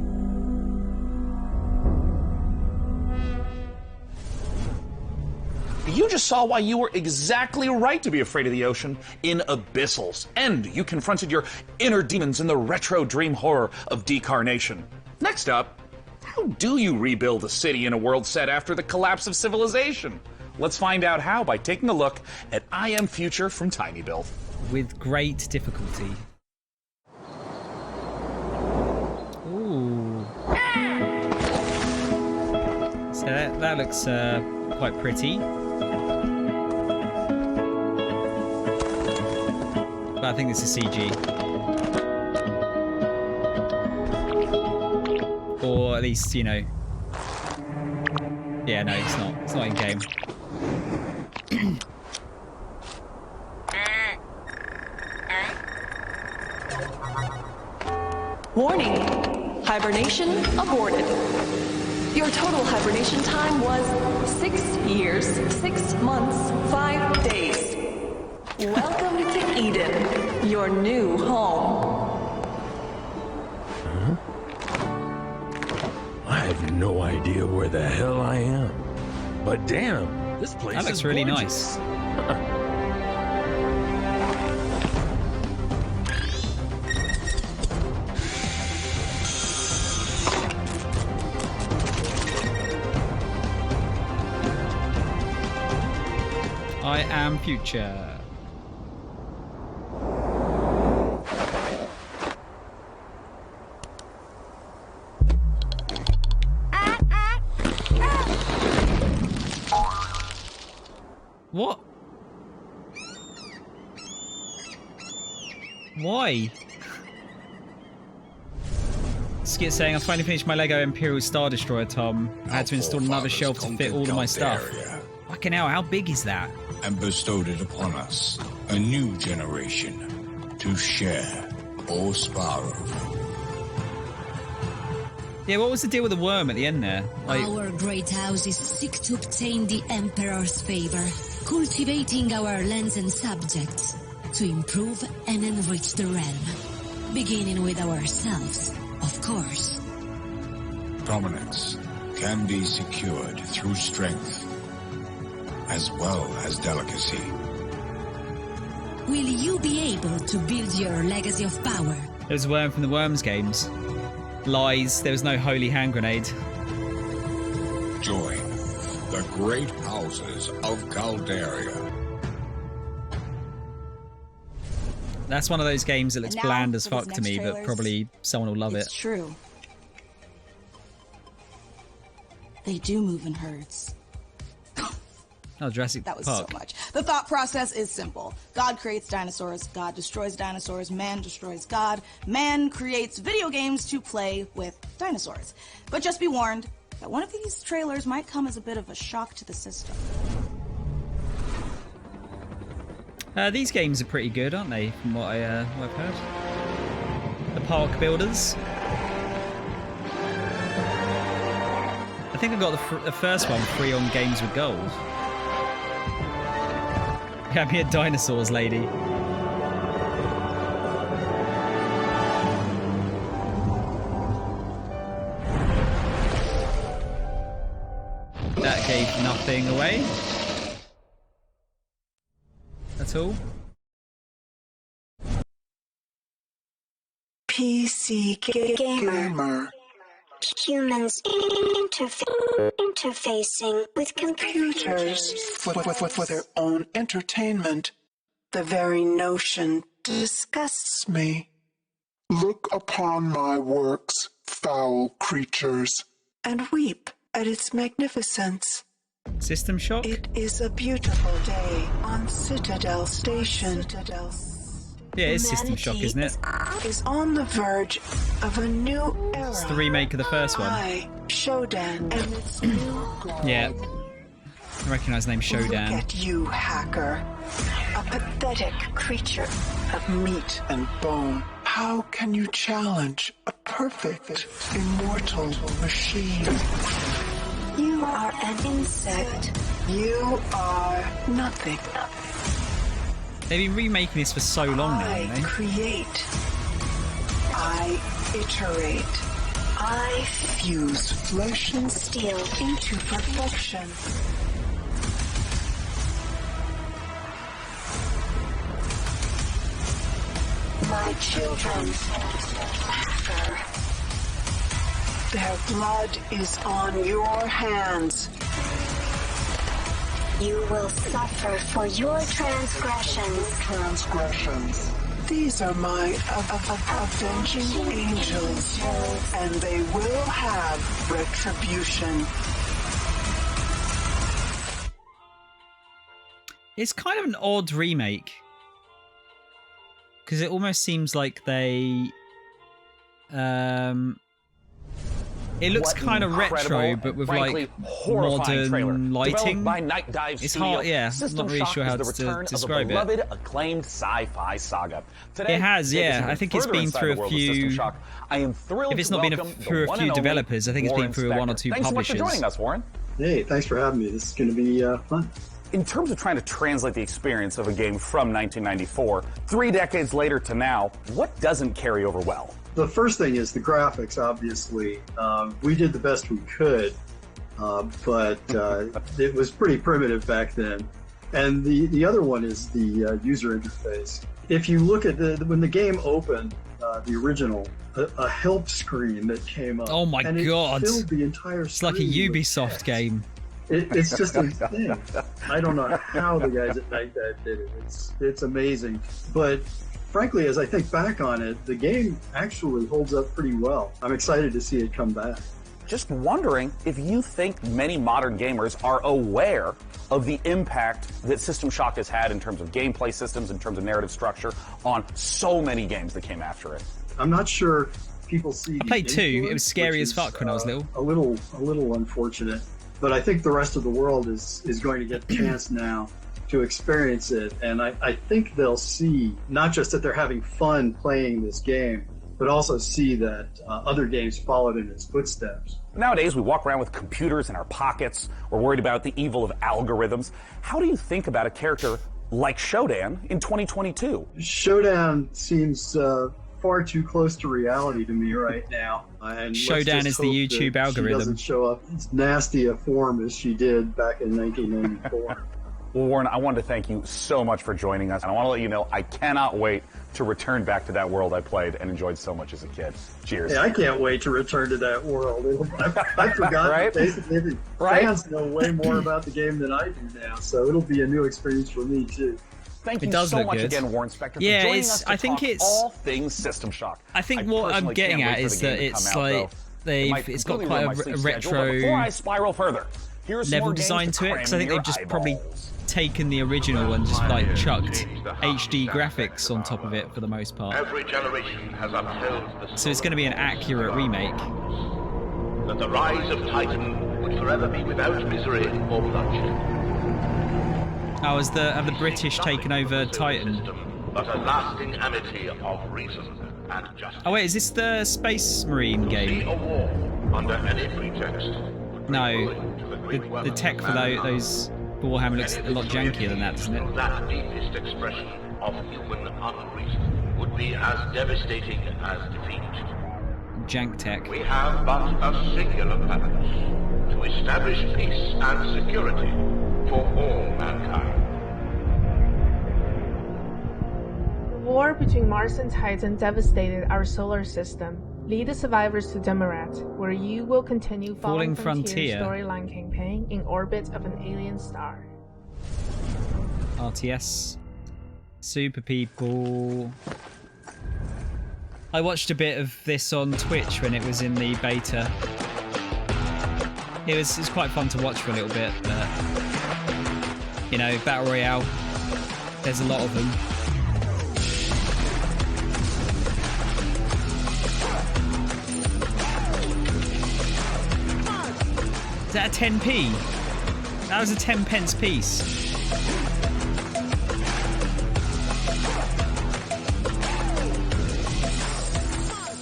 You just saw why you were exactly right to be afraid of the ocean in Abyssals. And you confronted your inner demons in the retro dream horror of Decarnation. Next up, how do you rebuild a city in a world set after the collapse of civilization? Let's find out how by taking a look at I Am Future from TinyBuild. With great difficulty. Ooh. So that looks quite pretty. But I think this is CG. Or at least, you know... Yeah, no, it's not. It's not in-game. Warning, hibernation aborted. Your total hibernation time was 6 years, 6 months, 5 days. Welcome to Eden, your new home. Huh? I have no idea where the hell I am. But damn, this place that looks is really gorgeous. nice. I Am Future. What? Why? Skit saying, I finally finished my Lego Imperial Star Destroyer, Tom. I had to install another shelf to fit all of my stuff. Fucking hell, how big is that? And bestowed it upon us, a new generation, to share or spar over. Yeah, what was the deal with the worm at the end there? Like, our great houses seek to obtain the Emperor's favor, cultivating our lands and subjects to improve and enrich the realm, beginning with ourselves, of course. Dominance can be secured through strength, as well as delicacy. Will you be able to build your legacy of power? There was a worm from the Worms games. Lies, there was no holy hand grenade. Join the great houses of Caldaria. That's one of those games that looks And now bland as for these fuck to next me, but trailers, probably someone will love It's it. true. They do move in herds. Oh, Jurassic That was Park. so much. The thought process is simple. God creates dinosaurs, God destroys dinosaurs, man destroys God, man creates video games to play with dinosaurs. But just be warned that one of these trailers might come as a bit of a shock to the system. These games are pretty good, aren't they, from what I've heard? The Park Builders. I think I got the first one free on Games with Gold. Got me a dinosaurs lady. That gave nothing away. At all. PC gamer. Humans interfacing with computers for their own entertainment. The very notion disgusts me. Look upon my works, foul creatures, and weep at its magnificence. System Shock? It is a beautiful day on Citadel Station. Yeah, it's System Shock, isn't it? Is on the verge of a new era. It's the remake of the first one. Shodan and its new god. Yeah. I recognise the name Shodan. Look at you, hacker. A pathetic creature of meat and bone. How can you challenge a perfect, immortal machine? You are an insect. You are nothing. They've been remaking this for so long now, haven't they? I create. I iterate. I fuse flesh and steel into perfection. My children suffer. Their blood is on your hands. You will suffer for your transgressions. These are my avenging angels, and they will have retribution. It's kind of an odd remake. Because it almost seems like they... it looks kind of retro, but with like modern lighting. It's hard, yeah. I'm not really sure how to describe it. Acclaimed sci-fi saga. It has, yeah. I think it's been through a few. I am thrilled. If it's not been through a few developers, I think it's been through one or two publishers. Thanks so much for joining us, Warren. Hey, thanks for having me. This is going to be fun. In terms of trying to translate the experience of a game from 1994, 3 decades later to now, what doesn't carry over well? The first thing is the graphics, obviously. We did the best we could, but it was pretty primitive back then. And the other one is the user interface. If you look at when the game opened, the original, a help screen that came up. Oh my God. It filled the entire screen. It's like a Ubisoft game. It's just insane. I don't know how the guys at Night Dive did it. It's amazing. But frankly, as I think back on it, the game actually holds up pretty well. I'm excited to see it come back. Just wondering if you think many modern gamers are aware of the impact that System Shock has had in terms of gameplay systems, in terms of narrative structure, on so many games that came after it. I'm not sure people see. I played 2. It was scary as fuck when I was little. A little unfortunate. But I think the rest of the world is going to get the chance now to experience it. And I think they'll see not just that they're having fun playing this game, but also see that other games followed in its footsteps. Nowadays, we walk around with computers in our pockets. We're worried about the evil of algorithms. How do you think about a character like Shodan in 2022? Shodan seems far too close to reality to me right now. And Shodan is the YouTube algorithm. She doesn't show up as nasty a form as she did back in 1994. Well, Warren, I wanted to thank you so much for joining us. And I want to let you know I cannot wait to return back to that world I played and enjoyed so much as a kid. Cheers. Hey, I can't wait to return to that world. I forgot right? Basically, fans know way more about the game than I do now, so it'll be a new experience for me, too. Thank you so much again, Warren Spector, for joining us to talk all things System Shock. I think what I'm getting at is that it's like it's got quite a retro before I spiral further, level design to it, because I think they've just probably taken the original and just like chucked HD graphics on top of it for the most part. Every generation has upheld the so it's going to be an accurate remake. That the rise of Titan would forever be without misery or bloodshed. Oh, have the British taken over Titan? But a lasting amity of reason and justice. Oh wait, is this the Space Marine game? A war under any pretext. No, the tech for those Warhammer looks a lot jankier than that, doesn't it? That deepest expression of human unreason would be as devastating as defeat. Jank tech. We have but a singular purpose: to establish peace and security for all mankind. The war between Mars and Titan devastated our solar system. Lead the survivors to Demarat, where you will continue following Frontier storyline campaign in orbit of an alien star. RTS. Super people. I watched a bit of this on Twitch when it was in the beta. It was quite fun to watch for a little bit, but you know, Battle Royale, there's a lot of them. Is that a 10p? That was a 10 pence piece.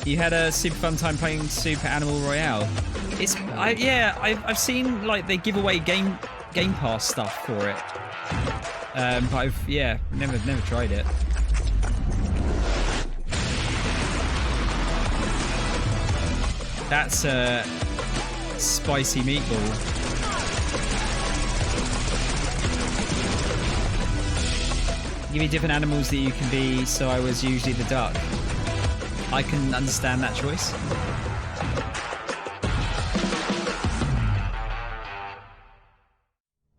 You had a super fun time playing Super Animal Royale. It's I've seen like they give away Game Pass stuff for it, but I've never tried it. That's a spicy meatball. Give me different animals that you can be, so I was usually the duck. I can understand that choice.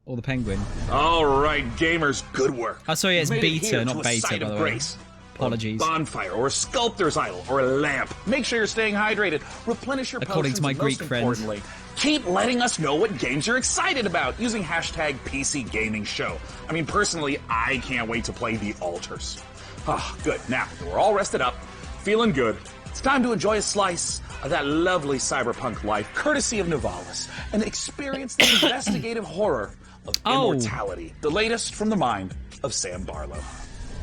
Or the penguin. All right, gamers, good work. Oh, sorry, it's Made it beta, here not to a beta, site by of the way. grace. Apologies. A bonfire, or a sculptor's idol, or a lamp. Make sure you're staying hydrated. Replenish your According potions, to my and Greek most friend. importantly, keep letting us know what games you're excited about using hashtag PC Gaming Show. I mean, personally, I can't wait to play The Altars. Ah, good. Now that we're all rested up, feeling good, it's time to enjoy a slice of that lovely cyberpunk life, courtesy of Nivalis, and experience the investigative horror of immortality. The latest from the mind of Sam Barlow.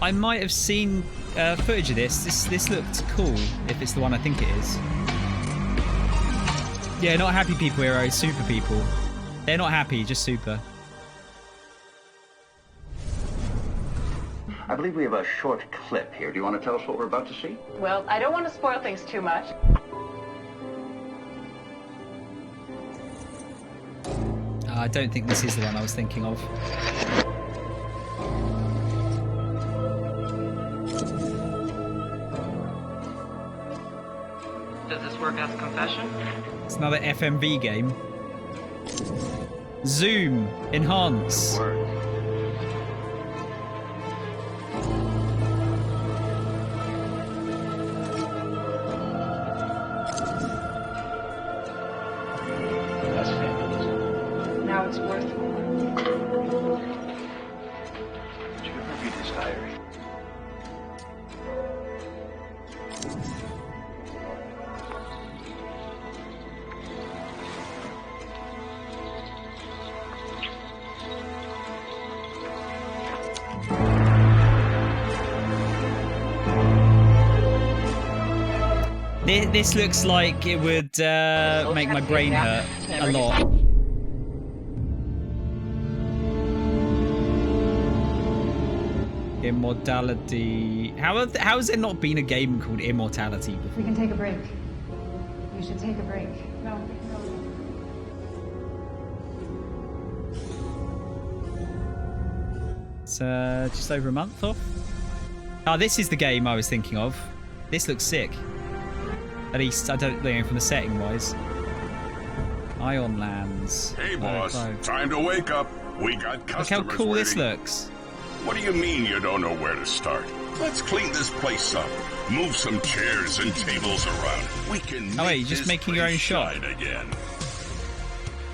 I might have seen footage of this. This looked cool, if it's the one I think it is. Yeah, not happy people, Hero, super people. They're not happy, just super. I believe we have a short clip here. Do you want to tell us what we're about to see? Well, I don't want to spoil things too much. I don't think this is the one I was thinking of. Does this work as a confession? It's another FMV game. Zoom. Enhance. Now it's worth more. Did you ever read his diary? This looks like it would make my brain hurt a lot. Immortality. How has there not been a game called Immortality before? We can take a break. We should take a break. No. It's just over a month off. Oh, this is the game I was thinking of. This looks sick. At least I don't know from the setting wise. Ion Lands. Hey, boss. Time to wake up. We got customers. Look how cool waiting. this looks. What do you mean you don't know where to start? Let's clean this place up. Move some chairs and tables around. We can. Oh wait, you're just making your own shop again.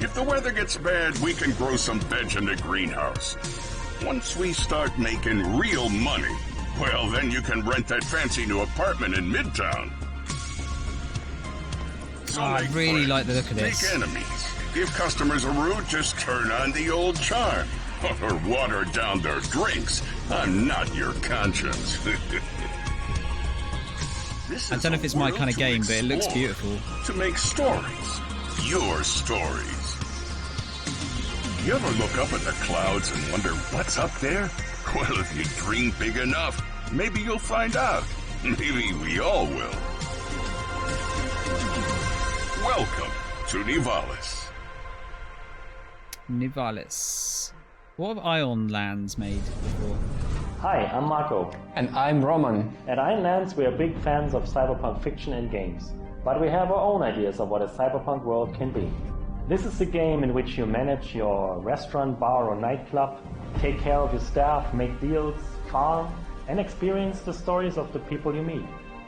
If the weather gets bad, we can grow some veg in the greenhouse. Once we start making real money, well, then you can rent that fancy new apartment in Midtown. So I really like the look of this. Make enemies. If customers are rude, just turn on the old charm. Or water down their drinks. I'm not your conscience. I don't know if it's my kind of game, but it looks beautiful. To make stories. Your stories. You ever look up at the clouds and wonder what's up there? Well, if you dream big enough, maybe you'll find out. Maybe we all will. Welcome to Nivalis. Nivalis. What have Ion Lands made before? Hi, I'm Marco. And I'm Roman. At Ion Lands, we are big fans of cyberpunk fiction and games, but we have our own ideas of what a cyberpunk world can be. This is a game in which you manage your restaurant, bar, or nightclub, take care of your staff, make deals, farm, and experience the stories of the people you meet.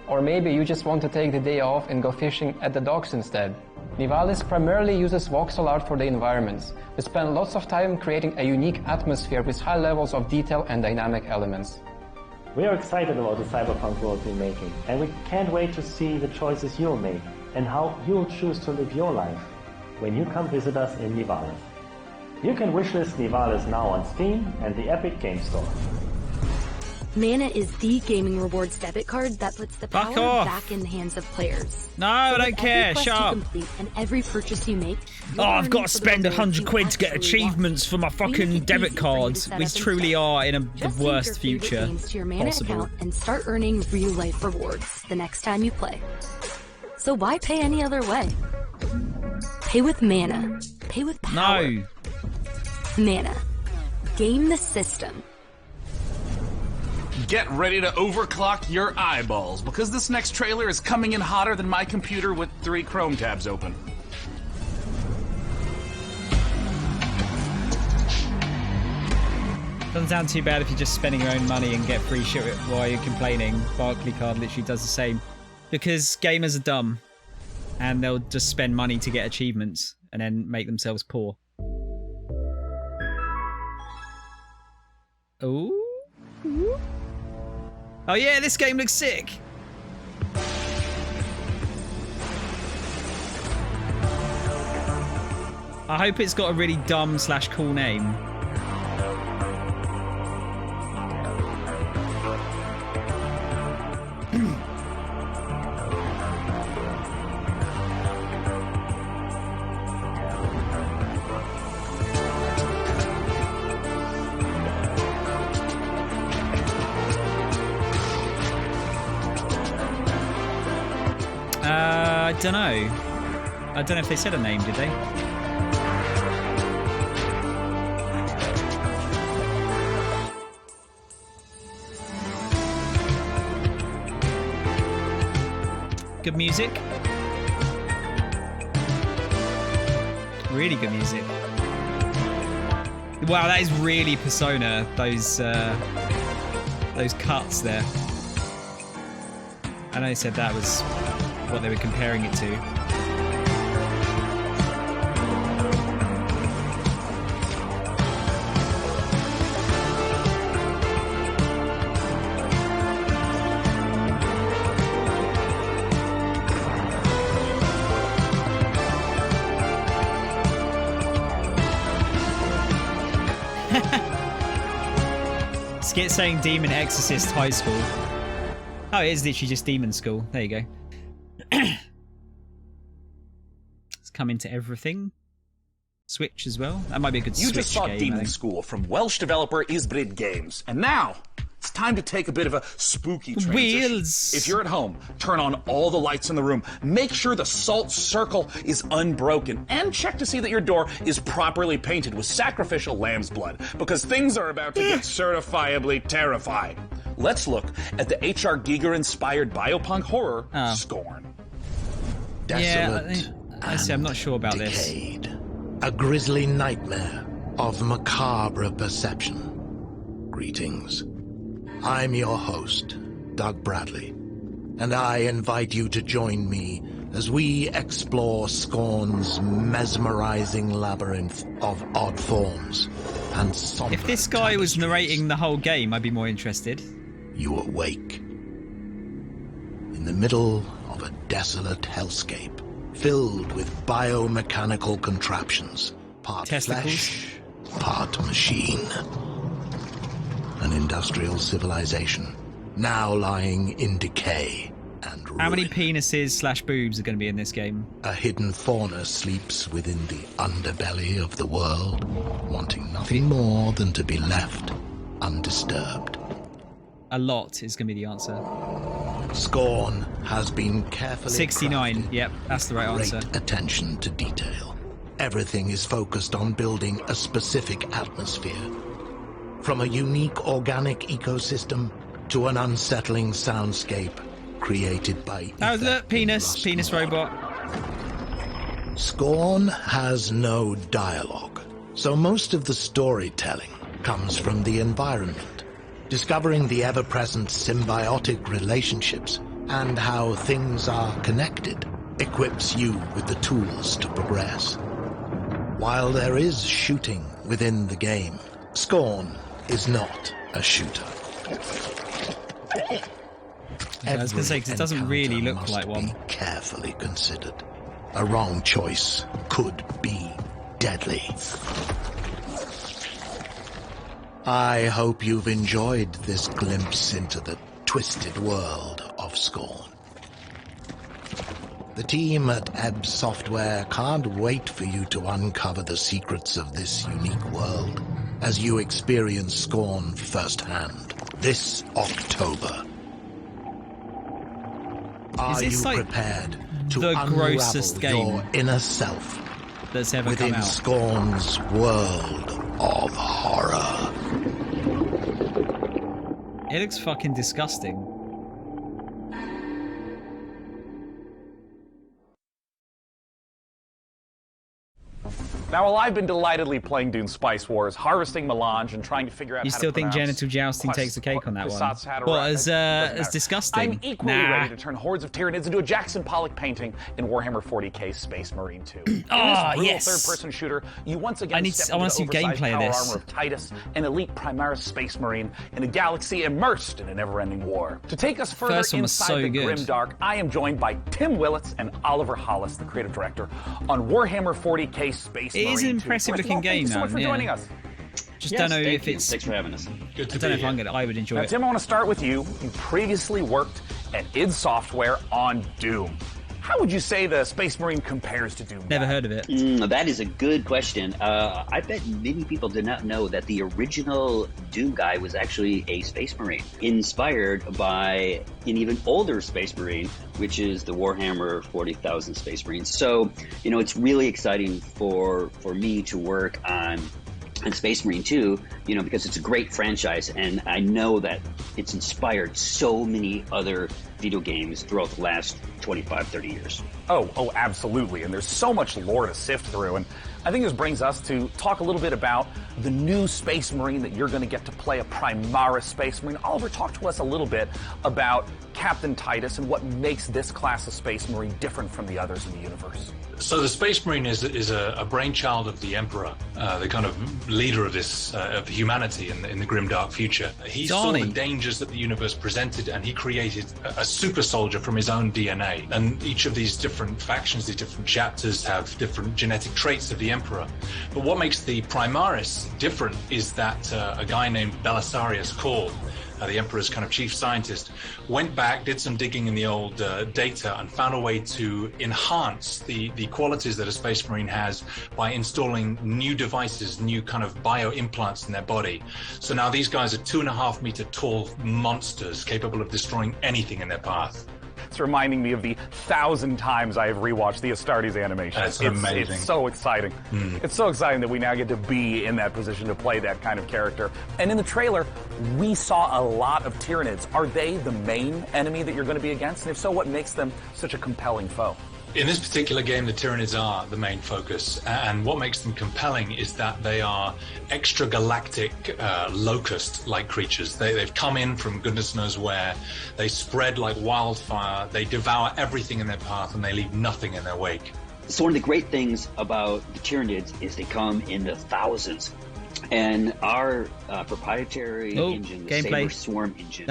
Or maybe you just want to take the day off and go fishing at the docks instead. Nivalis primarily uses voxel art for the environments. We spend lots of time creating a unique atmosphere with high levels of detail and dynamic elements. We are excited about the cyberpunk world we're making, and we can't wait to see the choices you'll make and how you'll choose to live your life when you come visit us in Nivalis. You can wishlist Nivalis now on Steam and the Epic Game Store. Mana is the gaming rewards debit card that puts the power back in the hands of players. No, I don't care. Shut up. Complete and every purchase you make. Oh, I've got to spend 100 quid to get achievements for my fucking debit cards. We truly are in the worst future to your Mana account and start earning real life rewards the next time you play. So why pay any other way? Pay with Mana. Pay with power. No. Mana. Game the system. Get ready to overclock your eyeballs, because this next trailer is coming in hotter than my computer with 3 Chrome tabs open. Doesn't sound too bad if you're just spending your own money and get free shit while you're complaining. Barclaycard literally does the same. Because gamers are dumb. And they'll just spend money to get achievements and then make themselves poor. Ooh. Oh yeah, this game looks sick. I hope it's got a really dumb / cool name. I don't know. I don't know if they said a name, did they? Good music. Really good music. Wow, that is really Persona. Those cuts there. I know they said that was what they were comparing it to. Skit saying Demon Exorcist High School. Oh, it is literally just Demon School. There you go. It's come into everything. Switch as well. That might be a good Switch game. You just saw Demon School from Welsh developer Ysbryd Games. And now, it's time to take a bit of a spooky transition. Wheels. If you're at home, turn on all the lights in the room. Make sure the salt circle is unbroken. And check to see that your door is properly painted with sacrificial lamb's blood. Because things are about to get certifiably terrifying. Let's look at the H.R. Giger-inspired biopunk horror, Scorn. Desolate I see, I'm not sure about decayed. A grisly nightmare of macabre perception. Greetings. I'm your host, Doug Bradley, and I invite you to join me as we explore Scorn's mesmerizing labyrinth of odd forms and somber. If this guy was narrating the whole game, I'd be more interested. You awake in the middle of a desolate hellscape filled with biomechanical contraptions, part flesh, part machine. An industrial civilization now lying in decay and ruin. How many penises / boobs are going to be in this game? A hidden fauna sleeps within the underbelly of the world, wanting nothing more than to be left undisturbed. A lot is going to be the answer. Scorn has been carefully 69. Yep, that's the right answer. Great attention to detail. Everything is focused on building a specific atmosphere. From a unique organic ecosystem to an unsettling soundscape created by... Oh, look, penis robot. Scorn has no dialogue, so most of the storytelling comes from the environment. Discovering the ever-present symbiotic relationships and how things are connected equips you with the tools to progress. While there is shooting within the game, Scorn is not a shooter. I was going to say, because it doesn't really look like one. Carefully considered. A wrong choice could be deadly. I hope you've enjoyed this glimpse into the twisted world of Scorn. The team at Ebb Software can't wait for you to uncover the secrets of this unique world as you experience Scorn firsthand this October. Are you prepared to the unravel grossest game your inner self that's ever come within out? Scorn's world of horror? It looks fucking disgusting. Now, while I've been delightedly playing Dune Spice Wars, harvesting melange, and trying to figure out You how still to think pronounce genital jousting takes the cake on that one? What, as disgusting? I'm equally ready to turn hordes of Tyranids into a Jackson Pollock painting in Warhammer 40k Space Marine 2. In this brutal third-person shooter, you once again step into the oversized power armor of Titus, an elite Primaris Space Marine in a galaxy immersed in a never-ending war. To take us further inside the grimdark, I am joined by Tim Willits and Oliver Hollis, the creative director, on Warhammer 40k Space Marine 2. It is an impressive-looking game, thank you so much for joining us. Just don't know if it's. Thanks for having us. Good to I don't know if I'm gonna. I would enjoy now, it. Tim, I want to start with you. You previously worked at id Software on Doom. How would you say the Space Marine compares to Doom? Never heard of it. That is a good question. I bet many people did not know that the original Doom guy was actually a Space Marine, inspired by an even older Space Marine, which is the Warhammer 40,000 Space Marines. So, you know, it's really exciting for me to work on Space Marine 2, you know, because it's a great franchise, and I know that it's inspired so many other video games throughout the last 25, 30 years. Oh, absolutely. And there's so much lore to sift through. And I think this brings us to talk a little bit about the new Space Marine that you're going to get to play, a Primaris Space Marine. Oliver, talk to us a little bit about Captain Titus and what makes this class of Space Marine different from the others in the universe. So the Space Marine is a brainchild of the Emperor, the kind of leader of this of humanity in the grimdark future. He saw the dangers that the universe presented, and he created a super soldier from his own DNA. And each of these different factions, these different chapters, have different genetic traits of the Emperor. But what makes the Primaris different is that a guy named Belisarius Cawl, the Emperor's kind of chief scientist, went back, did some digging in the old data, and found a way to enhance the qualities that a Space Marine has by installing new devices, new kind of bio implants in their body. So now these guys are 2.5 meter tall monsters capable of destroying anything in their path. It's reminding me of the 1,000 times I have rewatched the Astartes animation. That's amazing. It's so exciting. It's so exciting that we now get to be in that position to play that kind of character. And in the trailer, we saw a lot of Tyranids. Are they the main enemy that you're going to be against? And if so, what makes them such a compelling foe? In this particular game, the Tyranids are the main focus, and what makes them compelling is that they are extragalactic locust-like creatures. They've come in from goodness knows where. They spread like wildfire. They devour everything in their path, and they leave nothing in their wake. So one of the great things about the Tyranids is they come in the thousands. And our proprietary engine, the Saber Swarm engine,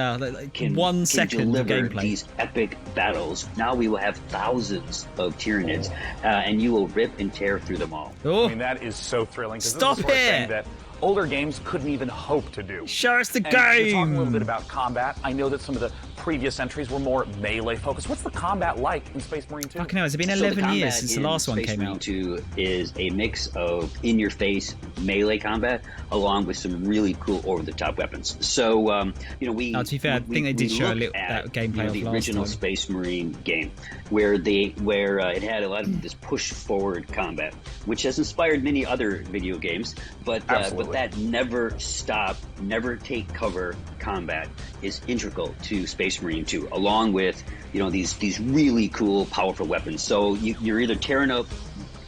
can deliver these epic battles. Now we will have thousands of Tyranids, and you will rip and tear through them all. I mean, that is so thrilling. Stop this is the sort of thing that older games couldn't even hope to do. Show us the game! To talk a little bit about combat, I know that some of the previous entries were more melee focused. What's the combat like in Space Marine 2? Fucking hell, it's been 11 years since the last one came out. Space Marine 2 is a mix of in-your-face melee combat along with some really cool over-the-top weapons. So, you know, to be fair, I think they did show a little that gameplay of the original Space Marine game, where it had a lot of this push-forward combat, which has inspired many other video games, but that never stop, never take cover combat is integral to Space Marine 2, along with, you know, these really cool, powerful weapons. So you're either tearing up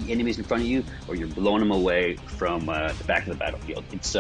enemies in front of you, or you're blowing them away from the back of the battlefield. It's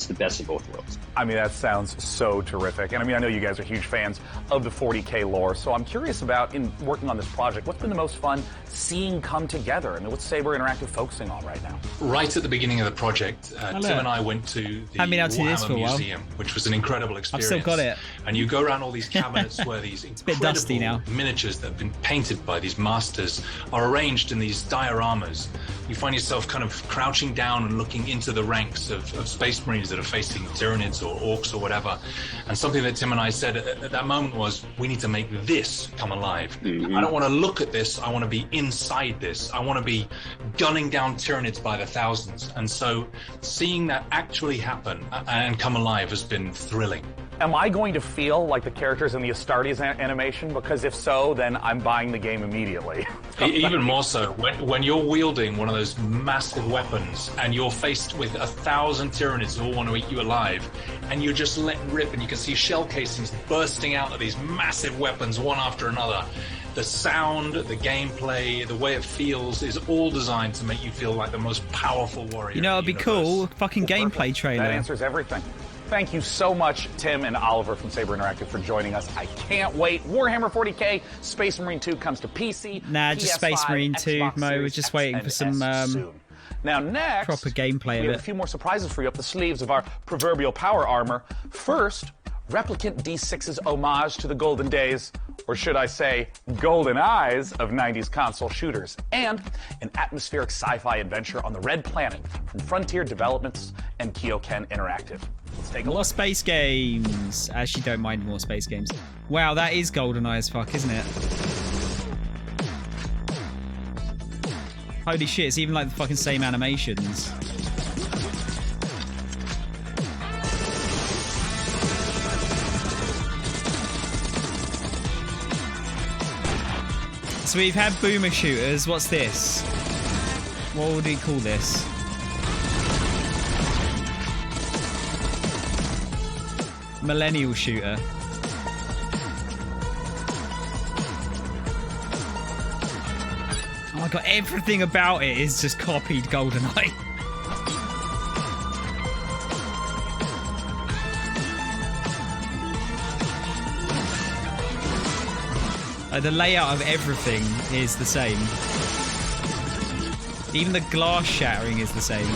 the best of both worlds. I mean, that sounds so terrific. And I mean, I know you guys are huge fans of the 40K lore, so I'm curious about, in working on this project, what's been the most fun seeing come together? I mean, what's Saber Interactive focusing on right now? Right at the beginning of the project, Tim and I went to the Warhammer Museum, which was an incredible experience. I've still got it. And you go around all these cabinets where these incredible miniatures that have been painted by these masters are arranged in these dioramas armors. You find yourself kind of crouching down and looking into the ranks of Space Marines that are facing Tyranids or Orcs or whatever. And something that Tim and I said at that moment was, we need to make this come alive. I don't want to look at this. I want to be inside this. I want to be gunning down Tyranids by the thousands. And so seeing that actually happen and come alive has been thrilling. Am I going to feel like the characters in the Astartes animation? Because if so, then I'm buying the game immediately. Even more so, when you're wielding one of those massive weapons and you're faced with 1,000 Tyranids who all want to eat you alive, and you're just let rip and you can see shell casings bursting out of these massive weapons one after another. The sound, the gameplay, the way it feels is all designed to make you feel like the most powerful warrior. You know, it'd be cool. Fucking gameplay trailer. That answers everything. Thank you so much, Tim and Oliver from Saber Interactive, for joining us. I can't wait. Warhammer 40k, Space Marine 2 comes to PC. Nah, just PS5, Space Marine 2, Xbox Mo. We're Series just X waiting and for some S soon. Now, next, proper gameplay we of have a few more surprises for you up the sleeves of our proverbial power armor. First, Replicant D6's homage to the golden days, or should I say, golden eyes of 90s console shooters, and an atmospheric sci-fi adventure on the Red Planet from Frontier Developments and Kyoken Interactive. Let's take a look. More space games. I actually don't mind more space games. Wow, that is GoldenEye as fuck, isn't it? Holy shit, it's even like the fucking same animations. So we've had boomer shooters. What's this? What would we call this? Millennial shooter. Oh my god, everything about it is just copied GoldenEye. The layout of everything is the same. Even the glass shattering is the same.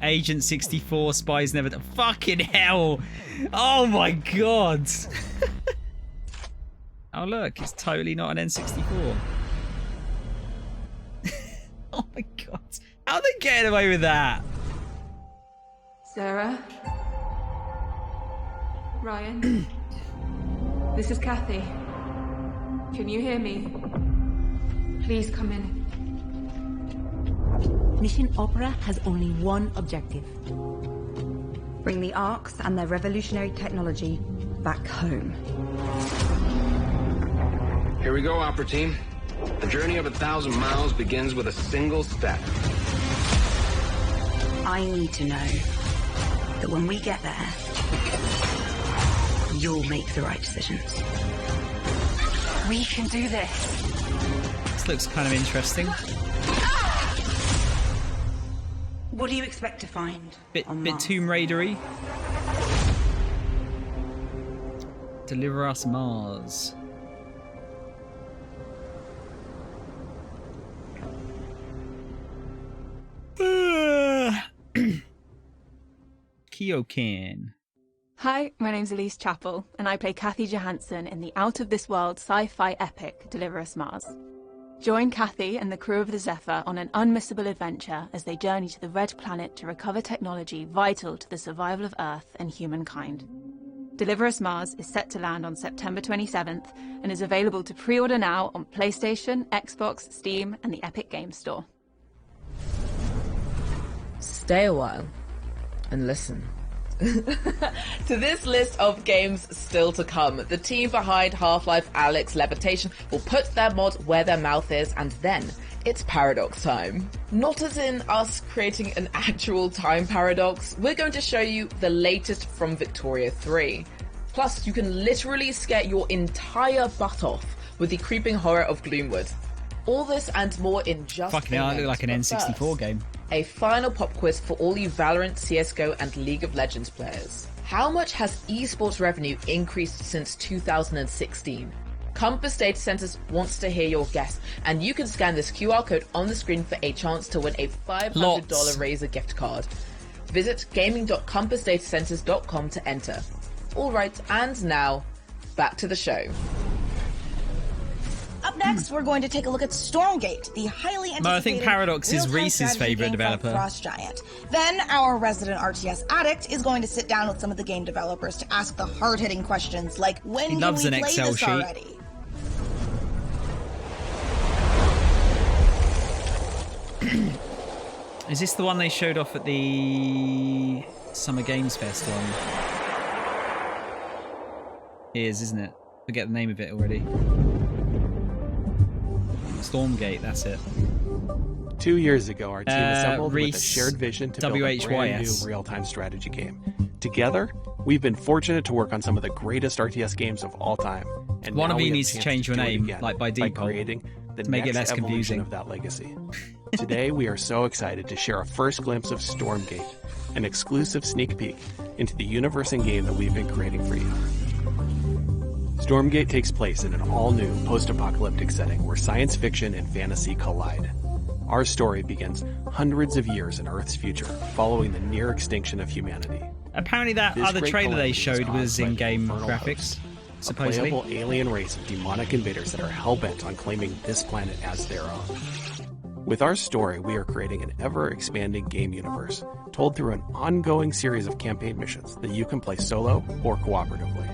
Agent 64, Spies Never... Fucking hell! Oh my god! Oh look, it's totally not an N64. Oh my god. How are they getting away with that? Sarah? Ryan? This is Kathy. Can you hear me? Please come in. Mission Opera has only one objective. Bring the Arks and their revolutionary technology back home. Here we go, Opera Team. The journey of 1,000 miles begins with a single step. I need to know that when we get there, you'll make the right decisions. We can do this. This looks kind of interesting. What do you expect to find? Bit Tomb Raider-y. Deliver us Mars. Kyoken. Hi, my name's Elise Chappell, and I play Kathy Johansson in the out-of-this-world sci-fi epic Deliver Us Mars. Join Kathy and the crew of the Zephyr on an unmissable adventure as they journey to the Red Planet to recover technology vital to the survival of Earth and humankind. Deliver Us Mars is set to land on September 27th and is available to pre-order now on PlayStation, Xbox, Steam, and the Epic Games Store. Stay a while and listen. To this list of games still to come, the team behind Half-Life Alyx Levitation will put their mod where their mouth is, and then it's paradox time. Not as in us creating an actual time paradox, we're going to show you the latest from Victoria 3. Plus, you can literally scare your entire butt off with the creeping horror of Gloomwood. All this and more in just fucking hell, it look like an N64 game. A final pop quiz for all you Valorant, CSGO and League of Legends players. How much has esports revenue increased since 2016? Compass Data Centers wants to hear your guess, and you can scan this QR code on the screen for a chance to win a $500 Razer gift card. Visit gaming.compassdatacenters.com to enter. Alright, and now, back to the show. Up next, we're going to take a look at Stormgate, the highly anticipated I think Paradox is Reese's favorite developer. Frost Giant. Then our resident RTS addict is going to sit down with some of the game developers to ask the hard-hitting questions like, when can we play this already? Is this the one they showed off at the Summer Games Fest one? It is, isn't it? Forget the name of it already. Stormgate, that's it. 2 years ago, our team assembled with a shared vision to build a brand new real-time strategy game. Together, we've been fortunate to work on some of the greatest RTS games of all time. And one of you needs to change your name, like by default, creating the to make it less confusing of that legacy. Today, we are so excited to share a first glimpse of Stormgate, an exclusive sneak peek into the universe and game that we've been creating for you. Stormgate takes place in an all-new post-apocalyptic setting where science fiction and fantasy collide. Our story begins hundreds of years in Earth's future, following the near extinction of humanity. Apparently that other trailer they showed was in-game graphics, supposedly. A playable alien race of demonic invaders that are hell-bent on claiming this planet as their own. With our story, we are creating an ever-expanding game universe, told through an ongoing series of campaign missions that you can play solo or cooperatively.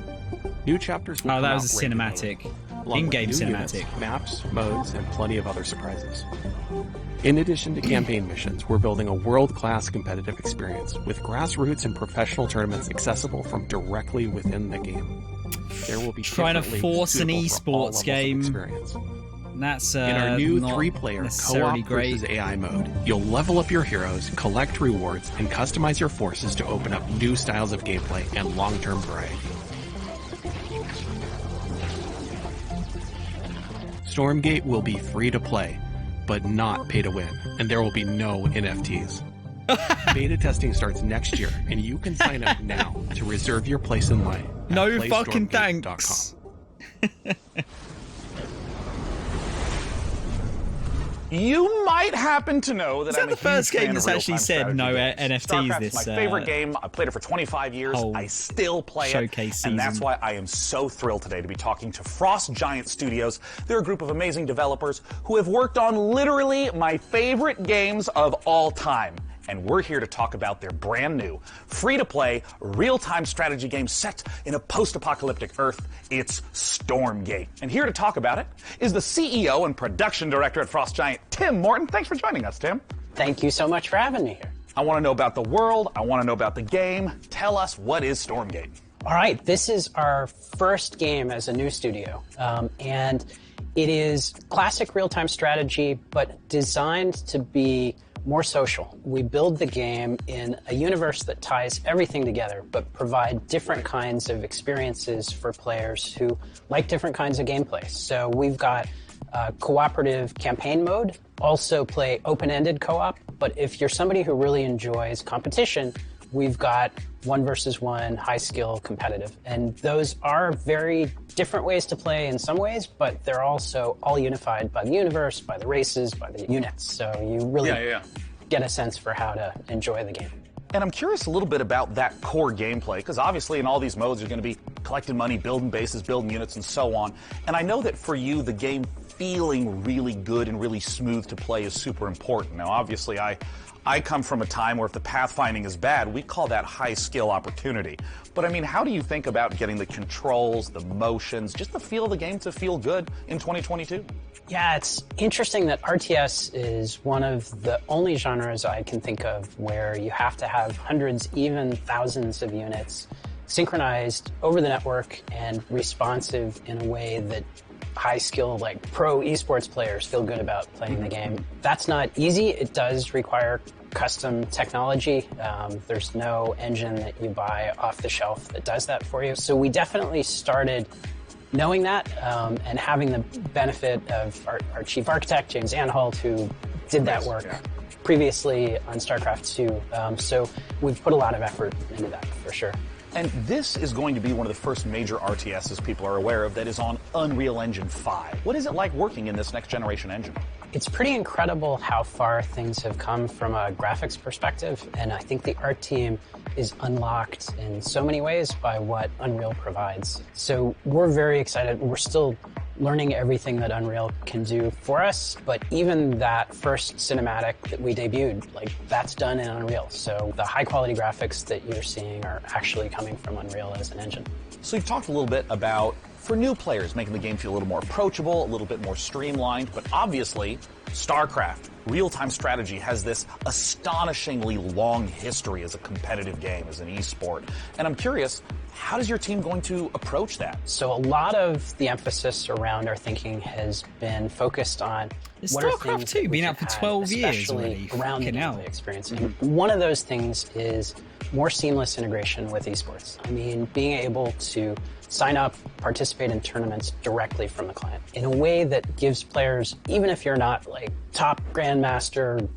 New chapters will that was a cinematic. In-game cinematic. Units, maps, modes, and plenty of other surprises. In addition to campaign missions, we're building a world-class competitive experience with grassroots and professional tournaments accessible from directly within the game. There will be trying to force an esports game. That's in our new 3-player co-op versus AI mode, you'll level up your heroes, collect rewards, and customize your forces to open up new styles of gameplay and long-term variety. Stormgate will be free to play, but not pay to win, and there will be no NFTs. Beta testing starts next year, and you can sign up now to reserve your place in line. No fucking thanks. You might happen to know that I'm the first game that's actually said no NFTs. StarCraft's my favorite game. I played it for 25 years. I still play it, and that's why I am so thrilled today to be talking to Frost Giant Studios. They're a group of amazing developers who have worked on literally my favorite games of all time. And we're here to talk about their brand new, free-to-play, real-time strategy game set in a post-apocalyptic Earth. It's Stormgate. And here to talk about it is the CEO and production director at Frost Giant, Tim Morton. Thanks for joining us, Tim. Thank you so much for having me here. I want to know about the world. I want to know about the game. Tell us, what is Stormgate? All right, this is our first game as a new studio. And it is classic real-time strategy, but designed to be more social. We build the game in a universe that ties everything together, but provide different kinds of experiences for players who like different kinds of gameplay. So we've got cooperative campaign mode, also play open-ended co-op, but if you're somebody who really enjoys competition, we've got 1 versus 1, high skill, competitive. And those are very different ways to play in some ways, but they're also all unified by the universe, by the races, by the units. So you really get a sense for how to enjoy the game. And I'm curious a little bit about that core gameplay, because obviously in all these modes you're going to be collecting money, building bases, building units, and so on. And I know that for you, the game feeling really good and really smooth to play is super important. Now, obviously, I come from a time where if the pathfinding is bad, we call that high skill opportunity. But I mean, how do you think about getting the controls, the motions, just the feel of the game to feel good in 2022? Yeah, it's interesting that RTS is one of the only genres I can think of where you have to have hundreds, even thousands of units synchronized over the network and responsive in a way that high skill, like pro esports players feel good about playing the game. That's not easy. It does require custom technology. There's no engine that you buy off the shelf that does that for you. So we definitely started knowing that and having the benefit of our chief architect, James Anhalt, who did that work previously on StarCraft 2. So we've put a lot of effort into that for sure. And this is going to be one of the first major RTSs people are aware of that is on Unreal Engine 5. What is it like working in this next generation engine? It's pretty incredible how far things have come from a graphics perspective, and I think the art team is unlocked in so many ways by what Unreal provides. So we're very excited. We're still learning everything that Unreal can do for us. But even that first cinematic that we debuted, like, that's done in Unreal. So the high quality graphics that you're seeing are actually coming from Unreal as an engine. So you've talked a little bit about, for new players, making the game feel a little more approachable, a little bit more streamlined, but obviously, StarCraft, real-time strategy, has this astonishingly long history as a competitive game, as an esport. And I'm curious, how is your team going to approach that? So a lot of the emphasis around our thinking has been focused on what are things StarCraft 2 been out for 12 years already, around the gameplay experience. Mm-hmm. And one of those things is more seamless integration with esports. I mean, being able to sign up, participate in tournaments directly from the client in a way that gives players, even if you're not like top grandmaster,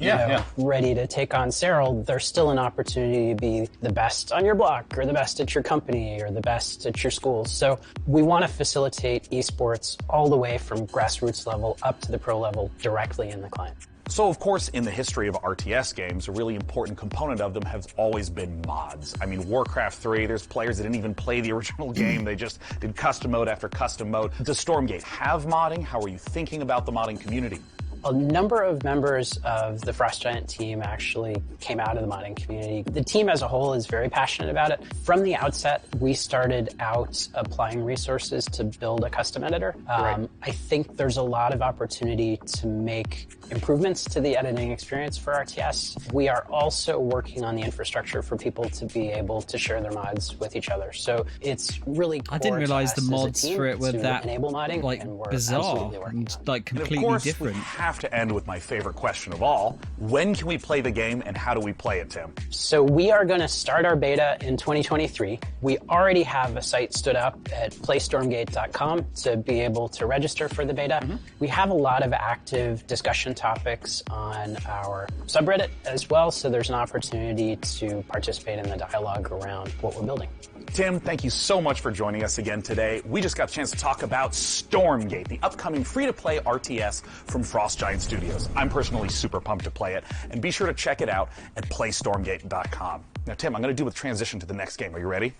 ready to take on Cyril, there's still an opportunity to be the best on your block or the best at your company or the best at your school. So we want to facilitate esports all the way from grassroots level up to the pro level directly in the client. So, of course, in the history of RTS games, a really important component of them has always been mods. I mean, Warcraft 3, there's players that didn't even play the original game. They just did custom mode after custom mode. Does Stormgate have modding? How are you thinking about the modding community? A number of members of the Frost Giant team actually came out of the modding community. The team as a whole is very passionate about it. From the outset, we started out applying resources to build a custom editor. I think there's a lot of opportunity to make improvements to the editing experience for RTS. We are also working on the infrastructure for people to be able to share their mods with each other. So it's really core. I didn't realize the mods for it were that enable modding, like bizarre and like completely and of course, different. We have to end with my favorite question of all. When can we play the game and how do we play it, Tim? So we are going to start our beta in 2023. We already have a site stood up at playstormgate.com to be able to register for the beta. We have a lot of active discussion topics on our subreddit as well, so there's an opportunity to participate in the dialogue around what we're building. Tim, thank you so much for joining us again today. We just got a chance to talk about Stormgate, the upcoming free-to-play RTS from Frost Giant Studios. I'm personally super pumped to play it, and be sure to check it out at playstormgate.com. Now, Tim, I'm going to do a transition to the next game. Are you ready?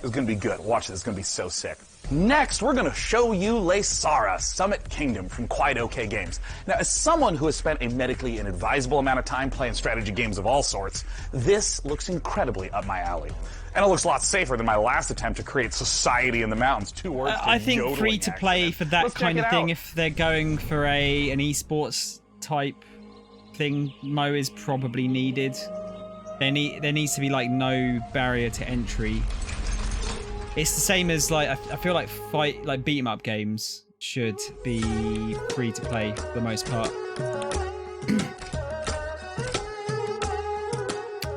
It's going to be good. Watch this. It's going to be so sick. Next, we're going to show you Lesara, Summit Kingdom from Quite OK Games. Now, as someone who has spent a medically inadvisable amount of time playing strategy games of all sorts, this looks incredibly up my alley. And it looks a lot safer than my last attempt to create society in the mountains. Two words. I think free to play for that kind of thing, if they're going for an esports type thing, Mo is probably needed. There needs to be like no barrier to entry. It's the same as like I feel like beat 'em up games should be free to play for the most part.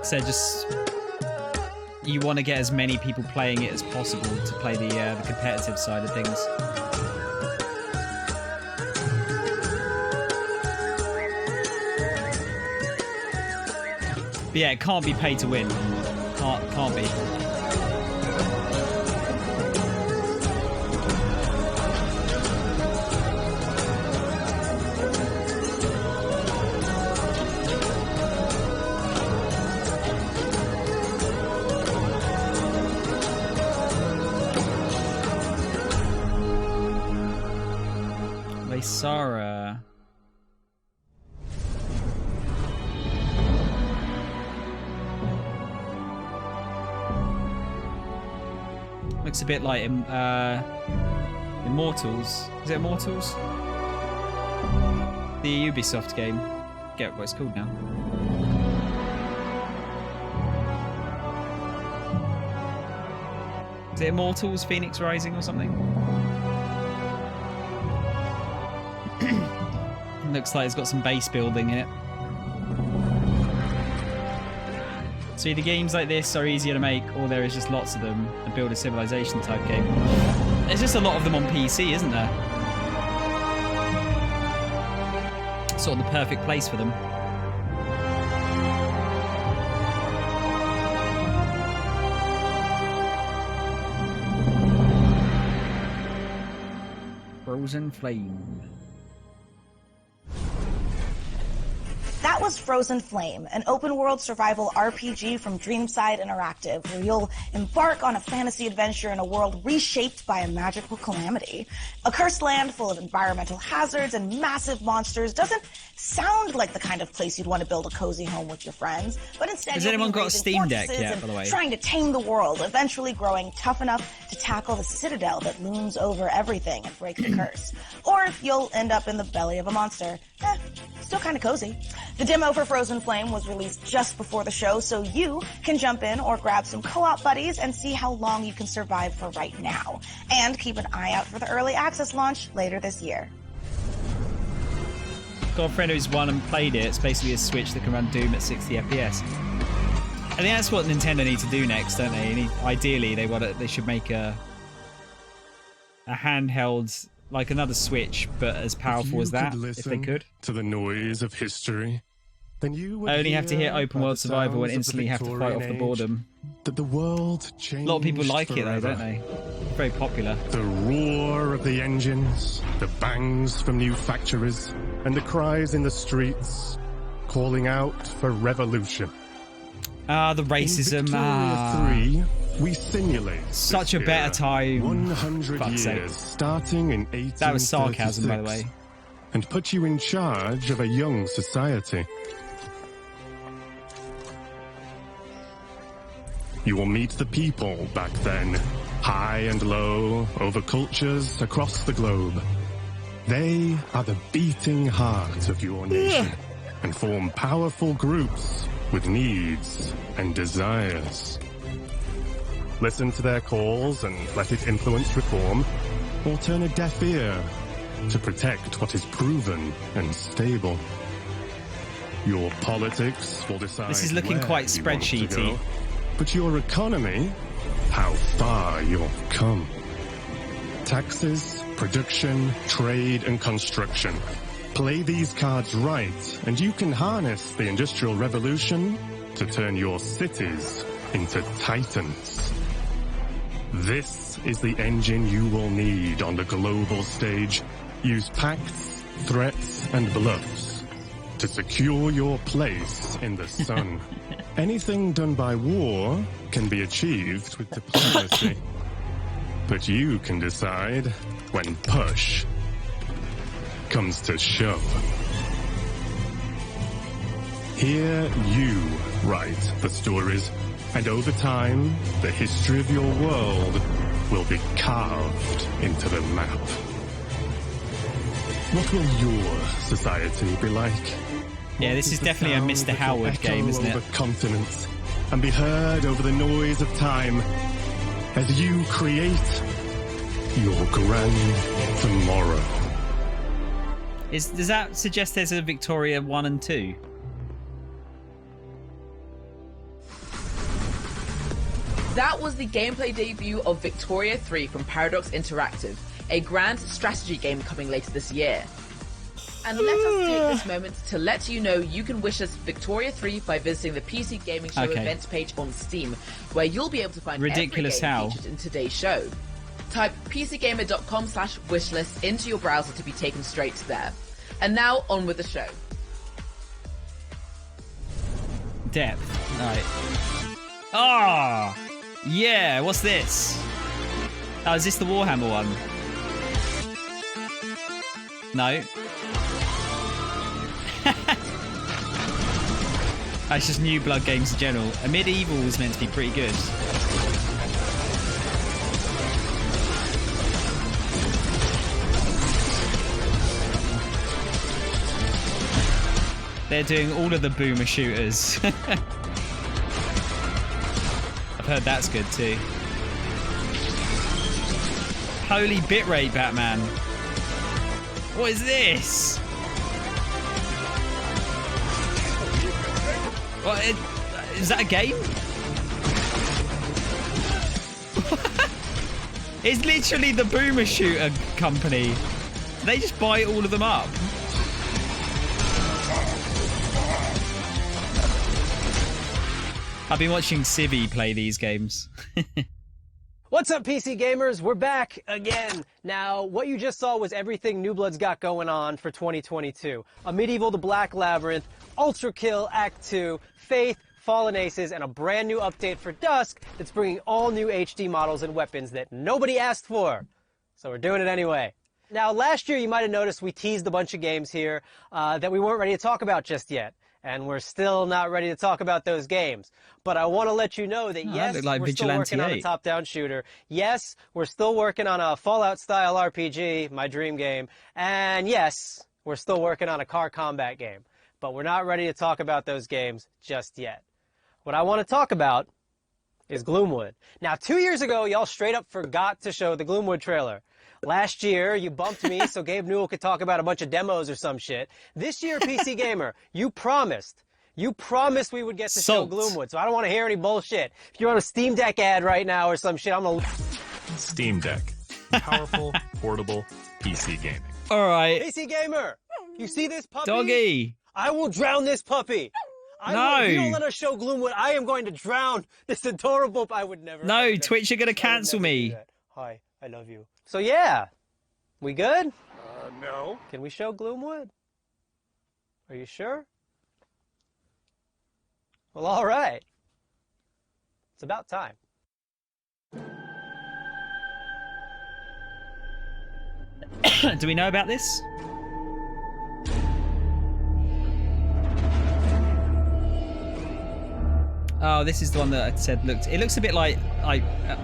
So just you want to get as many people playing it as possible to play the competitive side of things. But yeah, it can't be pay to win. Can't be. Lesara. Looks a bit like Immortals. Is it Immortals? The Ubisoft game. Get what it's called now. Is it Immortals Phoenix Rising or something? Looks like it's got some base building in it. So either games like this are easier to make, or there is just lots of them, and build a civilization type game. There's just a lot of them on PC, isn't there? Sort of the perfect place for them. Frozen Flame. That was Frozen Flame, an open-world survival RPG from Dreamside Interactive, where you'll embark on a fantasy adventure in a world reshaped by a magical calamity. A cursed land full of environmental hazards and massive monsters doesn't sound like the kind of place you'd want to build a cozy home with your friends, but instead has anyone got a Steam Deck yet, by the way? Trying to tame the world, eventually growing tough enough to tackle the citadel that looms over everything and break the curse. Or you'll end up in the belly of a monster. Still kind of cozy. The demo for Frozen Flame was released just before the show, so you can jump in or grab some co-op buddies and see how long you can survive for right now. And keep an eye out for the early access launch later this year. Got a friend who's won and played it. It's basically a Switch that can run Doom at 60 FPS. I think that's what Nintendo need to do next, don't they? Ideally, they should make a handheld, like another Switch, but as powerful as that, if they could. To the noise of history, then you would I only have to hit open world survival and instantly have to fight off the boredom. That the world changed. A lot of people like it though, don't they? Very popular. The roar of the engines, the bangs from new factories, and the cries in the streets calling out for revolution. The racism. In Victoria 3, we simulate such a better time. 100 years, starting in 1836. That was sarcasm, by the way. And put you in charge of a young society. You will meet the people back then, high and low, over cultures across the globe. They are the beating heart of your nation and form powerful groups with needs and desires. Listen to their calls and let it influence reform, or turn a deaf ear to protect what is proven and stable. Your politics will decide. This is looking quite spreadsheety. But your economy, how far you've come. Taxes, production, trade, and construction. Play these cards right, and you can harness the Industrial Revolution to turn your cities into titans. This is the engine you will need on the global stage. Use pacts, threats, and bluffs to secure your place in the sun. Anything done by war can be achieved with diplomacy. But you can decide when push comes to shove. Here you write the stories, and over time, the history of your world will be carved into the map. What will your society be like? Yeah, this is definitely a Mr. Howard game, isn't it? Over continents and be heard over the noise of time as you create your grand tomorrow. Does that suggest there's a Victoria 1 and 2? That was the gameplay debut of Victoria 3 from Paradox Interactive, a grand strategy game coming later this year. And let us take this moment to let you know you can wish us Victoria 3 by visiting the PC Gaming Show events page on Steam, where you'll be able to find ridiculous every game how featured in today's show. Type pcgamer.com/wishlist into your browser to be taken straight to there. And now, on with the show. Depth. Right. Ah! Yeah, what's this? Oh, is this the Warhammer one? No. It's just New Blood games in general. A Medieval was meant to be pretty good. They're doing all of the boomer shooters. I've heard that's good too. Holy bitrate, Batman. What is this? What, is that a game? It's literally the boomer shooter company. They just buy all of them up. I've been watching Civi play these games. What's up, PC gamers? We're back again. Now, what you just saw was everything New Blood's got going on for 2022. A Medieval the Black Labyrinth, Ultra Kill Act 2, Faith, Fallen Aces, and a brand new update for Dusk that's bringing all new HD models and weapons that nobody asked for. So we're doing it anyway. Now, last year you might have noticed we teased a bunch of games here that we weren't ready to talk about just yet. And we're still not ready to talk about those games. But I want to let you know that yes, we're still working on a top-down shooter. Yes, we're still working on a Fallout-style RPG, my dream game. And yes, we're still working on a car combat game. But we're not ready to talk about those games just yet. What I want to talk about is Gloomwood. Now, 2 years ago, y'all straight up forgot to show the Gloomwood trailer. Last year, you bumped me so Gabe Newell could talk about a bunch of demos or some shit. This year, PC Gamer, you promised we would get to show Gloomwood, so I don't want to hear any bullshit. If you're on a Steam Deck ad right now or some shit, I'm gonna... Steam Deck. Powerful, portable, PC gaming. All right. PC Gamer, you see this puppy? Doggy. I will drown this puppy. If you don't let us show Gloomwood, I am going to drown this adorable... I would never... No, Twitch are going to cancel me. Hi, I love you. So yeah, we good? No. Can we show Gloomwood? Are you sure? Well, all right. It's about time. Do we know about this? Oh, this is the one that I said it looks a bit like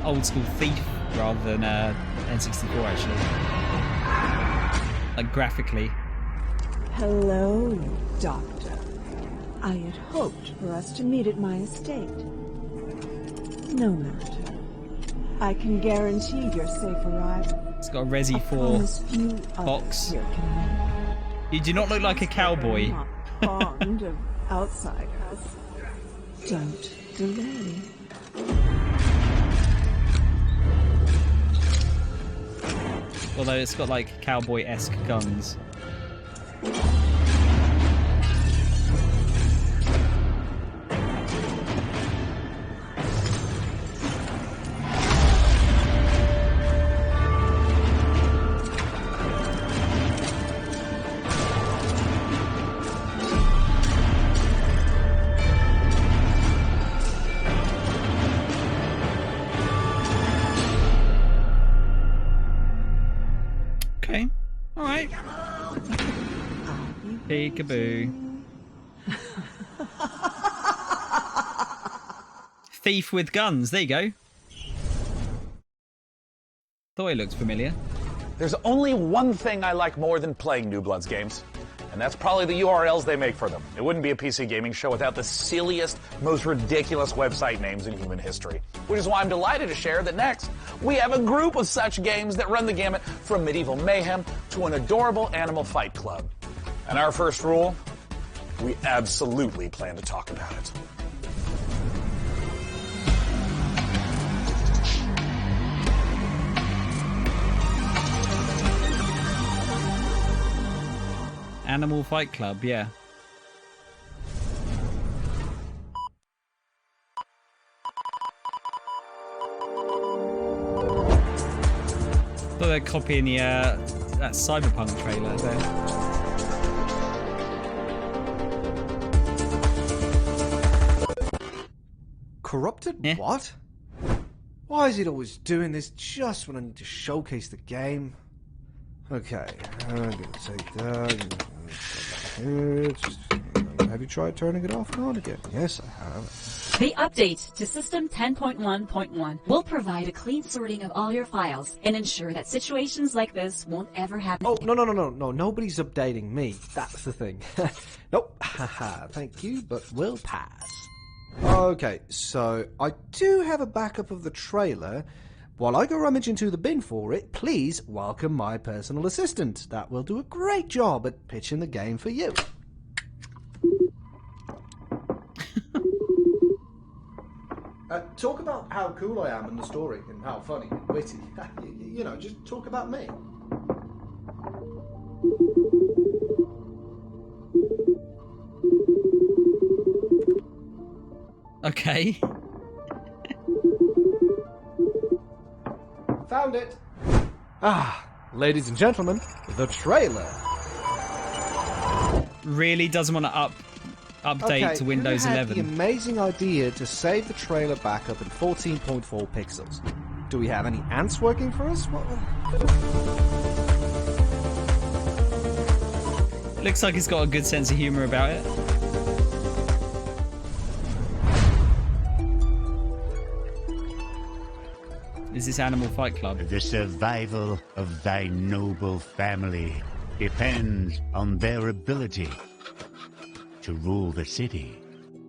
old school Thief rather than N64 actually. Like graphically. Hello, Doctor. I had hoped for us to meet at my estate. No matter. I can guarantee your safe arrival. It's got a Resi 4 box. You do not look like a cowboy. Fond of outsiders. Don't delay. Although it's got like cowboy-esque guns. Okay. All right. Peekaboo. Thief with guns. There you go. Thought it looked familiar. There's only one thing I like more than playing New Bloods games, and that's probably the URLs they make for them. It wouldn't be a PC gaming show without the silliest, most ridiculous website names in human history. Which is why I'm delighted to share that next, we have a group of such games that run the gamut from medieval mayhem to an adorable animal fight club. And our first rule, we absolutely plan to talk about it. Animal Fight Club, yeah. Thought they're copying the that Cyberpunk trailer there. Corrupted? Yeah. What? Why is it always doing this just when I need to showcase the game? Okay, I'm gonna take that. Have you tried turning it off and on again? Yes, I have. The update to System 10.1.1 will provide a clean sorting of all your files and ensure that situations like this won't ever happen. Oh, no, nobody's updating me. That's the thing. Nope, haha, thank you, but we'll pass. Okay, so I do have a backup of the trailer. While I go rummage into the bin for it, please welcome my personal assistant. That will do a great job at pitching the game for you. Talk about how cool I am in the story and how funny and witty. You know, just talk about me. Okay. Found it. Ah, ladies and gentlemen, the trailer. Really doesn't want to update to Windows who had 11. the amazing idea to save the trailer backup in 14.4 pixels? Do we have any ants working for us? Looks like he's got a good sense of humor about it. Is this Animal Fight Club? The survival of thy noble family depends on their ability to rule the city,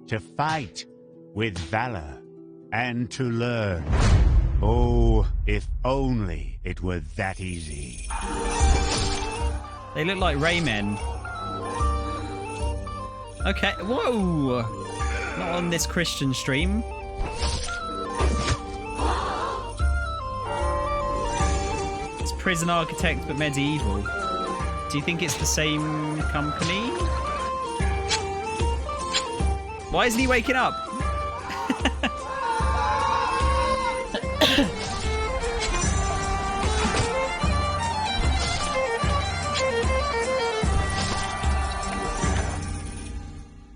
to fight with valor, and to learn. Oh, if only it were that easy. They look like Raymen. Okay, whoa! Not on this Christian stream. It's Prison Architect but medieval. Do you think it's the same company? Why isn't he waking up?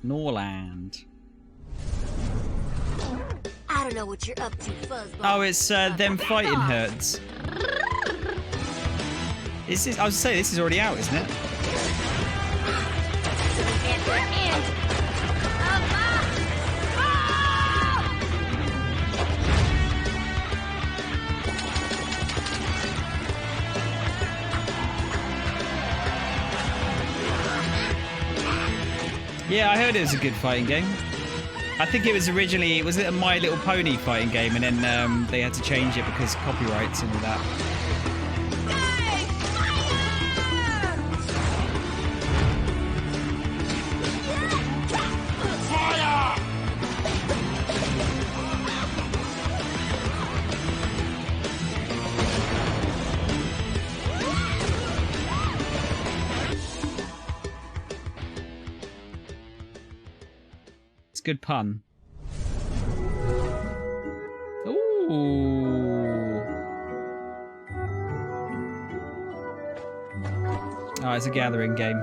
Norland. I don't know what you're up to, Fuzzball. Oh, it's them fighting herds. Is this? I was saying this is already out, isn't it? Yeah, I heard it was a good fighting game. I think it was originally, was it a My Little Pony fighting game, and then they had to change it because copyrights and all that. Good pun. Ooh. Oh, it's a gathering game.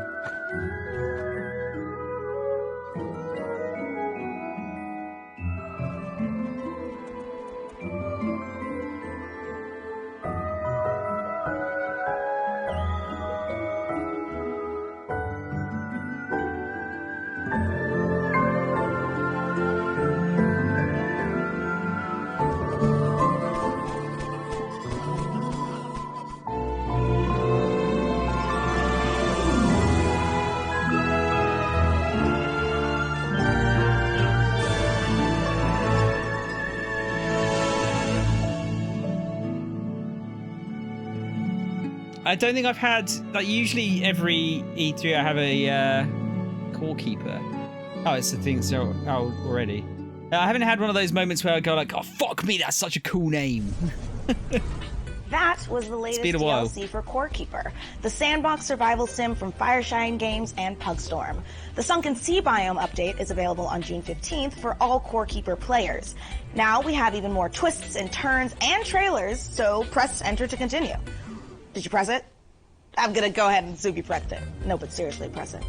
I don't think I've had, like, usually every E3 I have a core keeper. Oh, it's the thing that's out already. I haven't had one of those moments where I go like, oh, fuck me, that's such a cool name. That was the latest DLC for Core Keeper, the sandbox survival sim from Fireshine Games and Pugstorm. The Sunken Sea Biome update is available on June 15th for all Core Keeper players. Now we have even more twists and turns and trailers, so press enter to continue. Did you press it? I'm gonna go ahead and assume you pressed it. No, but seriously, press it.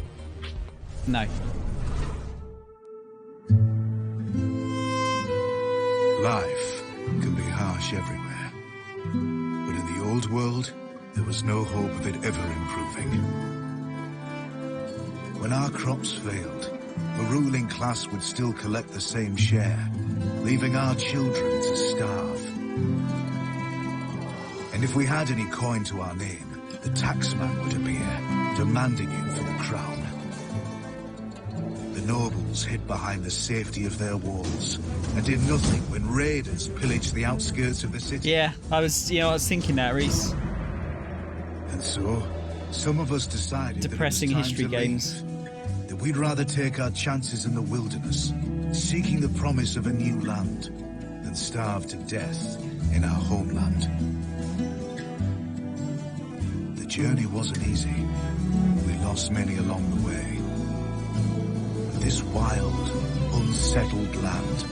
No. Life can be harsh everywhere. But in the old world, there was no hope of it ever improving. When our crops failed, the ruling class would still collect the same share, leaving our children to starve. And if we had any coin to our name, the taxman would appear, demanding it for the crown. The nobles hid behind the safety of their walls and did nothing when raiders pillaged the outskirts of the city. Yeah, I was thinking that, Reese. And so, some of us decided depressing that it was time history to games. leave, that we'd rather take our chances in the wilderness, seeking the promise of a new land, than starve to death in our homeland. The journey wasn't easy. We lost many along the way. But this wild, unsettled land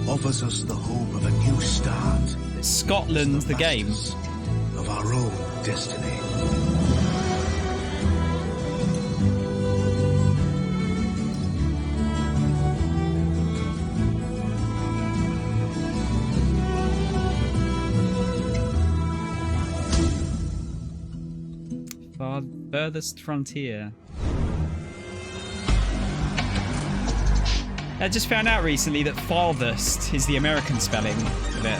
offers us the hope of a new start. Scotland, the game. of our own destiny. Furthest frontier. I just found out recently that farthest is the American spelling of it.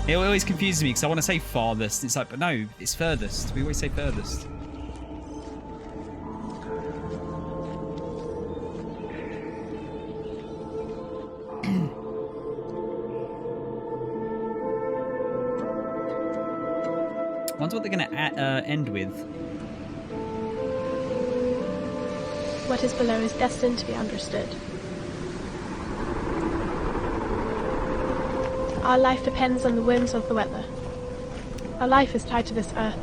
It always confuses me because I want to say farthest. It's like, but no, it's furthest. We always say furthest. I wonder what they're going to end with. What is below is destined to be understood. Our life depends on the whims of the weather. Our life is tied to this earth.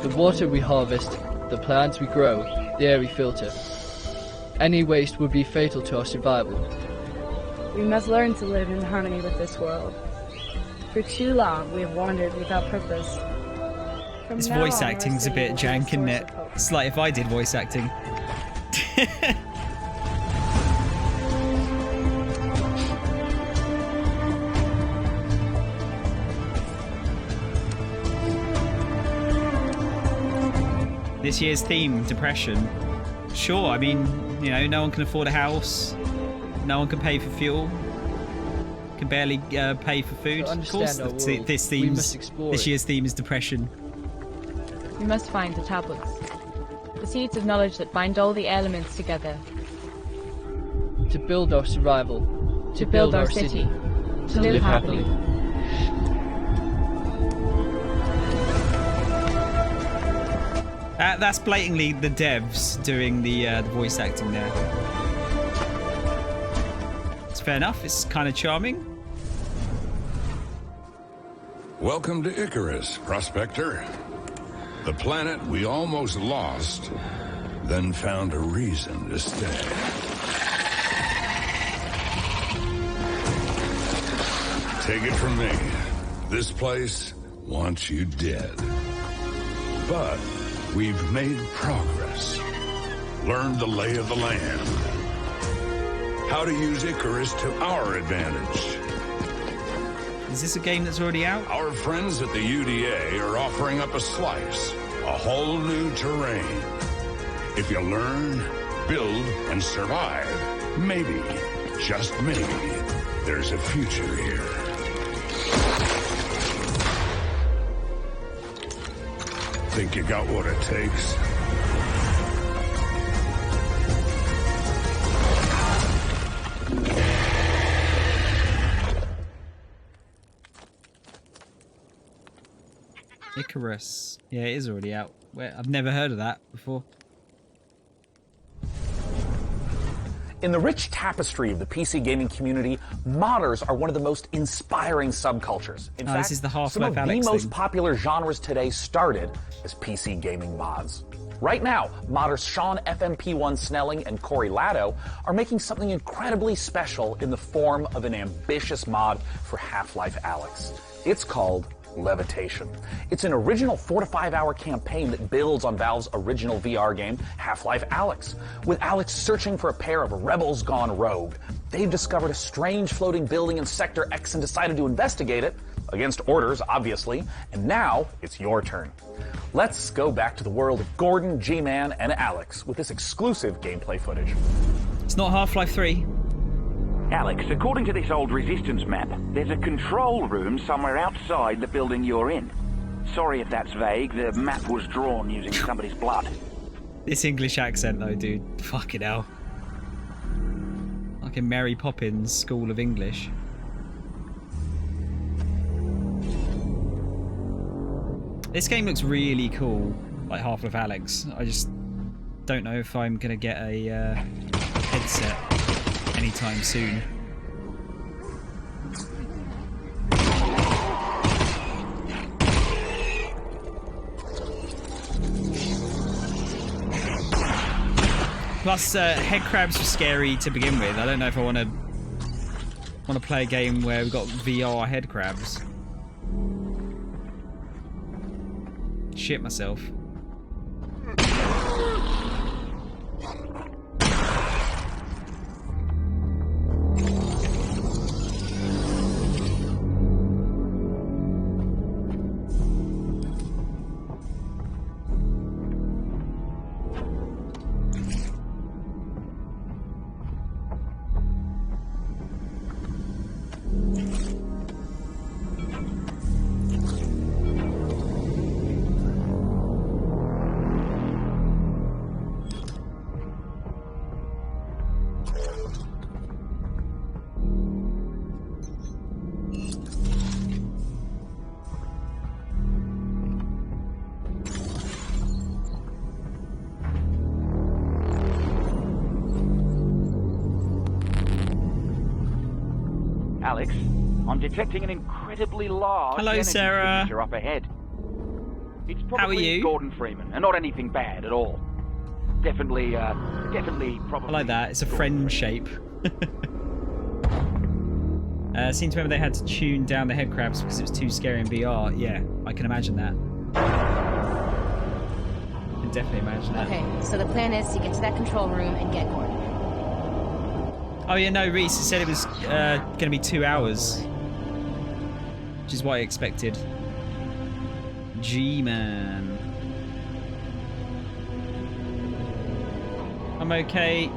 The water we harvest, the plants we grow, the air we filter. Any waste would be fatal to our survival. We must learn to live in harmony with this world. For too long, we have wandered without purpose. This voice acting's a bit jank, isn't it? It's like if I did voice acting. This year's theme, depression. Sure, I mean, you know, no one can afford a house. No one can pay for fuel. Can barely pay for food. Of course, this year's theme is depression. We must find the tablets. The seeds of knowledge that bind all the elements together. To build our survival. To build our city. To live happily. That's blatantly the devs doing the voice acting there. It's fair enough. It's kind of charming. Welcome to Icarus, Prospector. The planet we almost lost, then found a reason to stay. Take it from me, this place wants you dead. But we've made progress, learned the lay of the land, how to use Icarus to our advantage. Is this a game that's already out? Our friends at the UDA are offering up a slice, a whole new terrain. If you learn, build, and survive, maybe, just maybe, there's a future here. Think you got what it takes? Icarus. Yeah, it is already out. I've never heard of that before. In the rich tapestry of the PC gaming community, modders are one of the most inspiring subcultures. In fact, this is the Half-Life some of the Alyx most thing. popular genres today started as PC gaming mods. Right now, modders Sean FMP1 Snelling and Corey Latto are making something incredibly special in the form of an ambitious mod for Half-Life Alyx. It's called Levitation. It's an original 4 to 5 hour campaign that builds on Valve's original VR game, Half-Life Alyx. With Alyx searching for a pair of rebels gone rogue, they've discovered a strange floating building in Sector X and decided to investigate it, against orders, obviously, and now it's your turn. Let's go back to the world of Gordon, G-Man, and Alyx with this exclusive gameplay footage. It's not Half-Life 3. Alyx, according to this old Resistance map, there's a control room somewhere outside the building you're in. Sorry if that's vague, the map was drawn using somebody's blood. This English accent though, dude. Fucking hell. Like in Mary Poppins School of English. This game looks really cool, like Half-Life Alyx. I just don't know if I'm gonna get a headset anytime soon. Plus, head crabs were scary to begin with. I don't know if I want to play a game where we've got VR head crabs. shit myself. Alex, I'm detecting an incredibly large Hello, energy Sarah. signature up ahead. It's probably How are you? Gordon Freeman, and not anything bad at all. Definitely probably... I like that. It's a friend shape. Seems to remember they had to tune down the head crabs because it was too scary in VR. Yeah, I can imagine that. I can definitely imagine that. Okay, so the plan is to get to that control room and get Gordon. Oh yeah, no, Reese said it was going to be 2 hours. Which is what I expected. G-Man. I'm okay.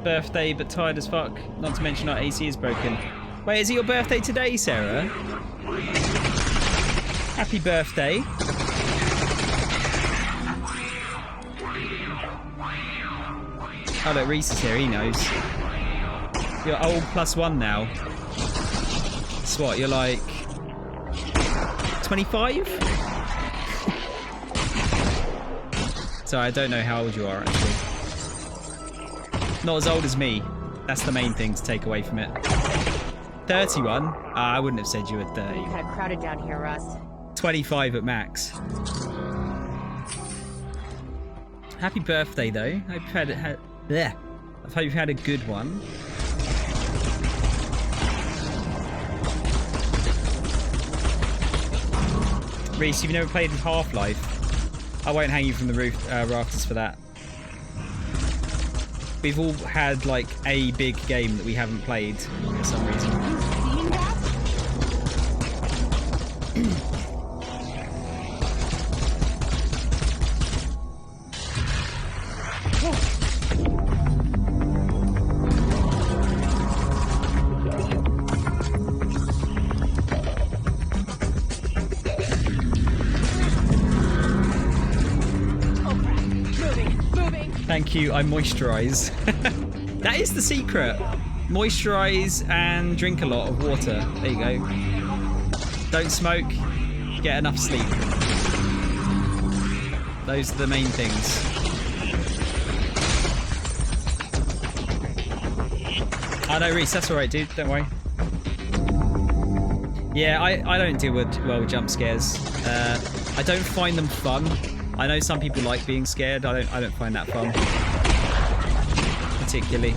Birthday, but tired as fuck. Not to mention our AC is broken. Wait, is it your birthday today, Sarah? Happy birthday. Oh look, Reese is here, he knows. You're old +1 now. So what, you're like 25? Sorry, I don't know how old you are actually. Not as old as me. That's the main thing to take away from it. 31? I wouldn't have said you were 30. Kind of crowded down here, Russ. 25 at max. Happy birthday though. I hope you've had a good one. Reese, you've never played Half-Life. I won't hang you from the rafters for that. We've all had like a big game that we haven't played for some reason. Thank you, I moisturise. That is the secret. Moisturise and drink a lot of water. There you go. Don't smoke, get enough sleep. Those are the main things. Oh no, Reese, that's alright, dude. Don't worry. Yeah, I don't deal well with jump scares. I don't find them fun. I know some people like being scared. I don't find that fun. Particularly.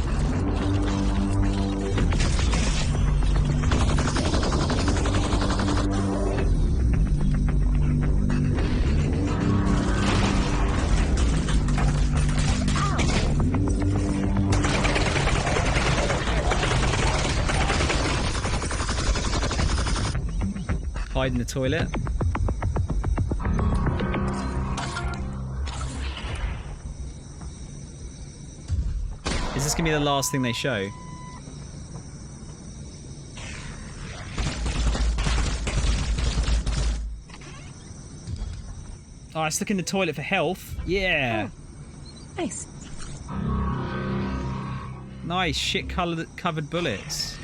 Hide in the toilet. Is this gonna be the last thing they show? Oh, let's look in the toilet for health. Yeah. Oh, nice. Nice shit covered bullets.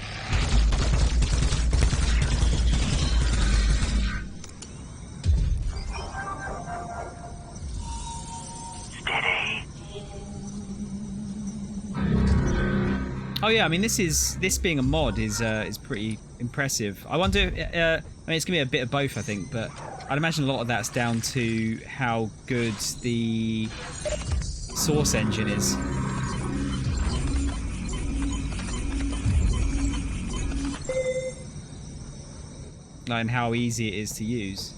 Oh yeah, I mean this being a mod is pretty impressive. I wonder, I mean it's gonna be a bit of both, I think, but I'd imagine a lot of that's down to how good the source engine is. Like, and how easy it is to use.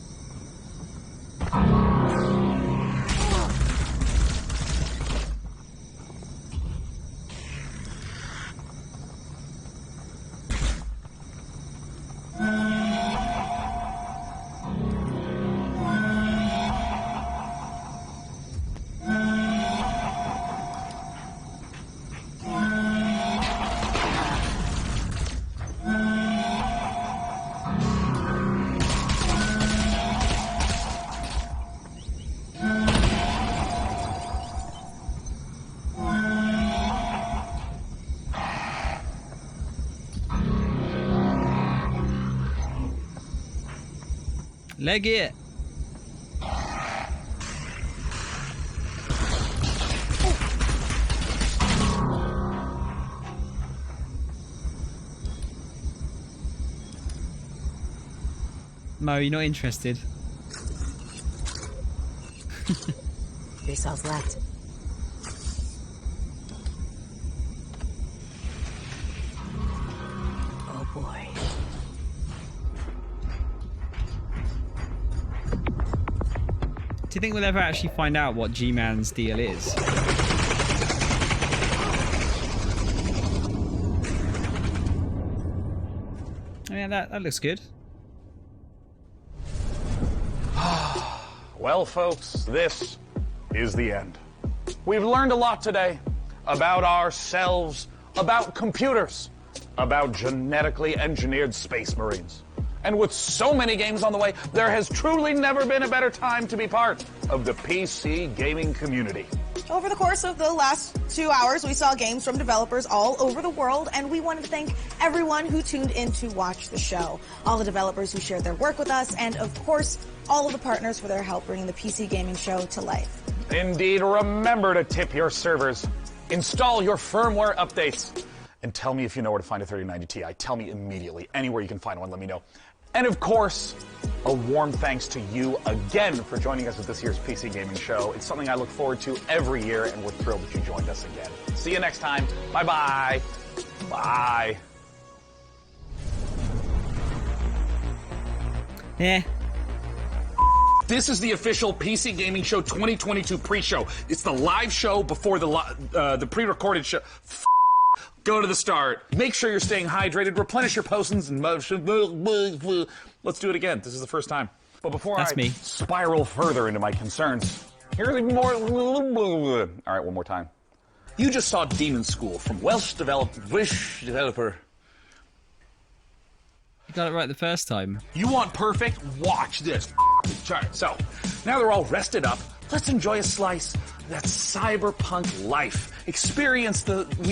Leg it. Mo, you're not interested. 3 cells left. Oh boy. Do you think we'll ever actually find out what G-Man's deal is? Yeah, that looks good. Well, folks, this is the end. We've learned a lot today about ourselves, about computers, about genetically engineered space marines. And with so many games on the way, there has truly never been a better time to be part of the PC gaming community. Over the course of the last 2 hours, we saw games from developers all over the world, and we wanted to thank everyone who tuned in to watch the show. All the developers who shared their work with us, and of course, all of the partners for their help bringing the PC gaming show to life. Indeed, remember to tip your servers, install your firmware updates, and tell me if you know where to find a 3090 Ti. Tell me immediately. Anywhere you can find one, let me know. And of course, a warm thanks to you again for joining us at this year's PC Gaming Show. It's something I look forward to every year, and we're thrilled that you joined us again. See you next time. Bye-bye. Bye. Yeah. This is the official PC Gaming Show 2022 pre-show. It's the live show before the pre-recorded show. Go to the start. Make sure you're staying hydrated. Replenish your potions and motion. Let's do it again. This is the first time. But before I spiral further into my concerns, here's more. All right, one more time. You just saw Demon School from Welsh developer. You got it right the first time. You want perfect? Watch this. Alright, so now they're all rested up. Let's enjoy a slice of that cyberpunk life. We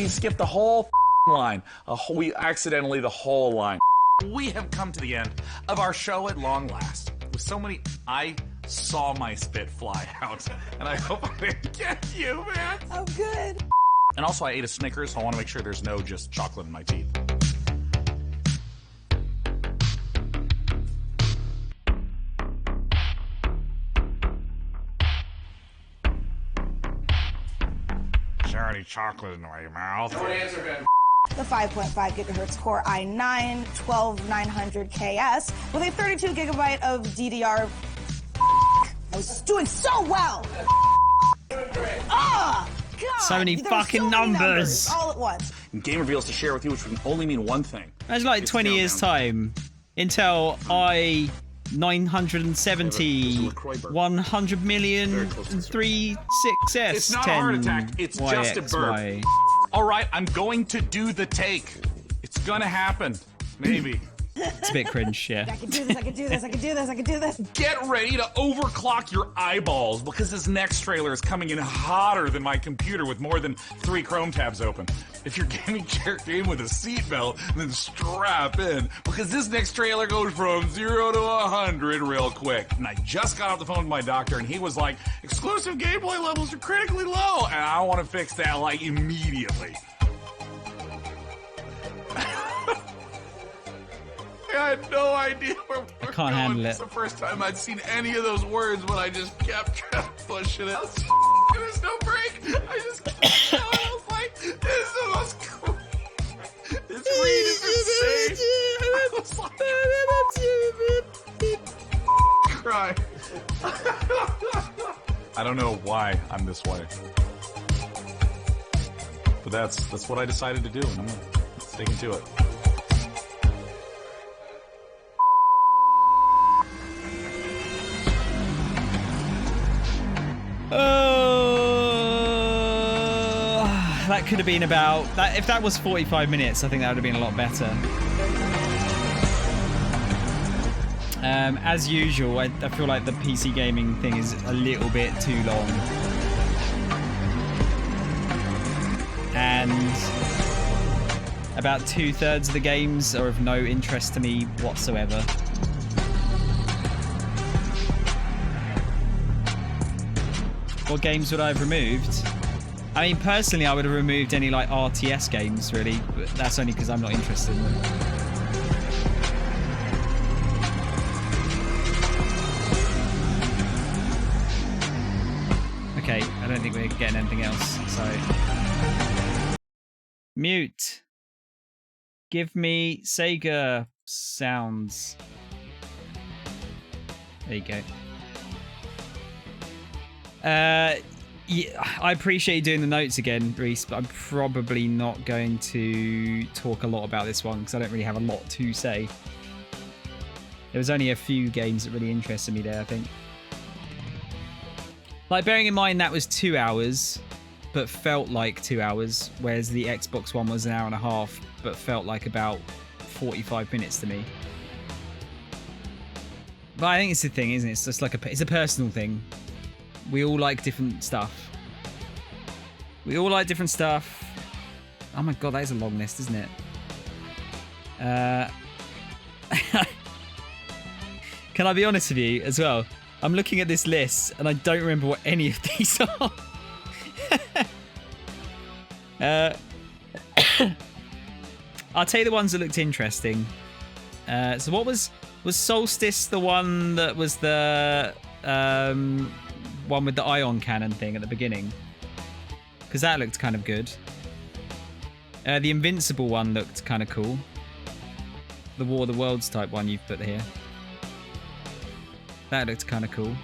skipped the whole line. We accidentally the whole line. We have come to the end of our show at long last. With so many, I saw my spit fly out, and I hope I didn't get you, man. Oh, good. And also, I ate a Snickers, so I want to make sure there's no just chocolate in my teeth. Any chocolate in my mouth. Don't answer, Ben. The 5.5 gigahertz Core i9 12900KS with a 32 gigabyte of DDR. I was doing so well. God. So many fucking numbers. All at once. Game reveals to share with you, which would only mean one thing. Imagine like 20 years time, Intel i970 100 million 36S. It's not a heart attack. It's just a burp. All right, I'm going to do the take. It's gonna happen. Maybe. It's a bit cringe, yeah. I can do this, I can do this, I can do this, I can do this. Get ready to overclock your eyeballs because this next trailer is coming in hotter than my computer with more than 3 Chrome tabs open. If you're gaming game with a seatbelt, then strap in because this next trailer goes from 0 to 100 real quick. And I just got off the phone with my doctor and he was like, exclusive gameplay levels are critically low. And I want to fix that like immediately. I had no idea where we were can't handle it. It's the first time I'd seen any of those words, but I just kept pushing it. There's no break. I just kept going. I was like, this is the most cool. This read is insane. I was like, cry. I don't know why I'm this way. But that's what I decided to do, and I'm sticking to it. That could have been about that. If that was 45 minutes, I think that would have been a lot better. As usual, I feel like the PC gaming thing is a little bit too long. And about 2/3 of the games are of no interest to me whatsoever. What games would I have removed? I mean, personally, I would have removed any like RTS games, really, but that's only because I'm not interested in them. Okay, I don't think we're getting anything else, so... Mute. Give me Sega sounds. There you go. Yeah, I appreciate you doing the notes again, Reese, but I'm probably not going to talk a lot about this one because I don't really have a lot to say. There was only a few games that really interested me there, I think. Like, bearing in mind that was 2 hours, but felt like 2 hours, whereas the Xbox One was an hour and a half, but felt like about 45 minutes to me. But I think it's the thing, isn't it? It's just like it's a personal thing. We all like different stuff. We all like different stuff. Oh my god, that is a long list, isn't it? Can I be honest with you as well? I'm looking at this list and I don't remember what any of these are. I'll tell you the ones that looked interesting. So what was Solstice the one that was the one with the ion cannon thing at the beginning? Because that looked kind of good. The Invincible one looked kind of cool. The War of the Worlds type one you've put here. That looked kind of cool.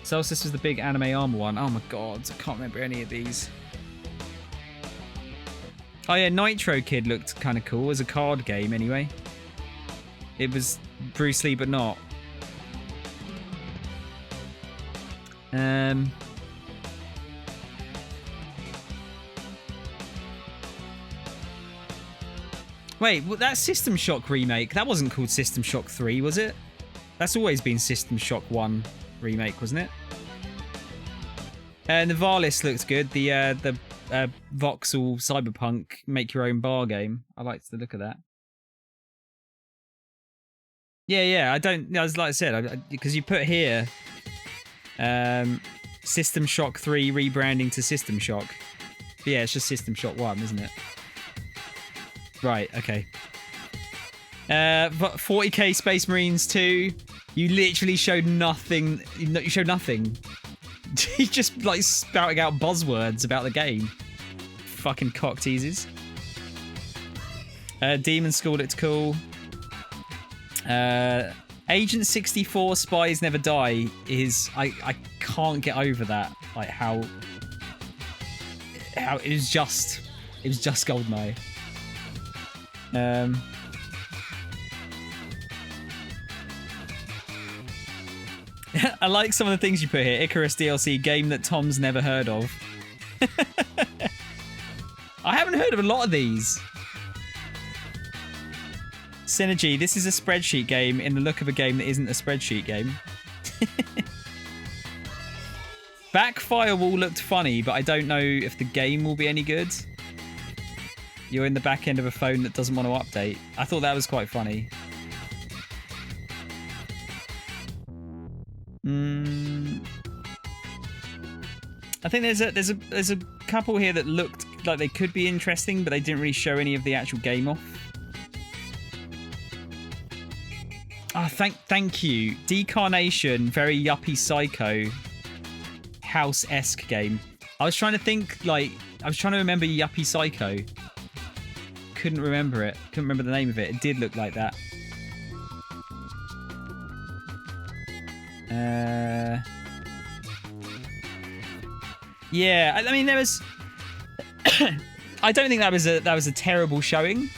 Solstice was the big anime armor one. Oh my god, I can't remember any of these. Oh yeah, Nitro Kid looked kind of cool as a card game anyway. It was Bruce Lee but not. Wait, that System Shock remake, that wasn't called System Shock 3, was it? That's always been System Shock 1 remake, wasn't it? Nivalis looked good. The voxel cyberpunk make your own bar game. I liked the look of that. Yeah. As like I said, because you put here, System Shock 3 rebranding to System Shock. But yeah, it's just System Shock 1, isn't it? Right. Okay. 40k Space Marines 2. You literally showed nothing. You showed nothing. You just like spouting out buzzwords about the game. Fucking cock teases. Demon School looked cool. Agent 64 Spies Never Die is I can't get over that. Like how it was just GoldenEye. I like some of the things you put here. Icarus DLC, game that Tom's never heard of. I haven't heard of a lot of these. Synergy, this is a spreadsheet game in the look of a game that isn't a spreadsheet game. Back Firewall looked funny, but I don't know if the game will be any good. You're in the back end of a phone that doesn't want to update. I thought that was quite funny. I think there's a couple here that looked like they could be interesting, but they didn't really show any of the actual game off. Oh, thank you. Decarnation, very yuppie psycho house-esque game. I was trying to think, like, I was trying to remember Yuppie Psycho. Couldn't remember it. Couldn't remember the name of it. It did look like that. Yeah, I mean, there was... I don't think that was a terrible showing.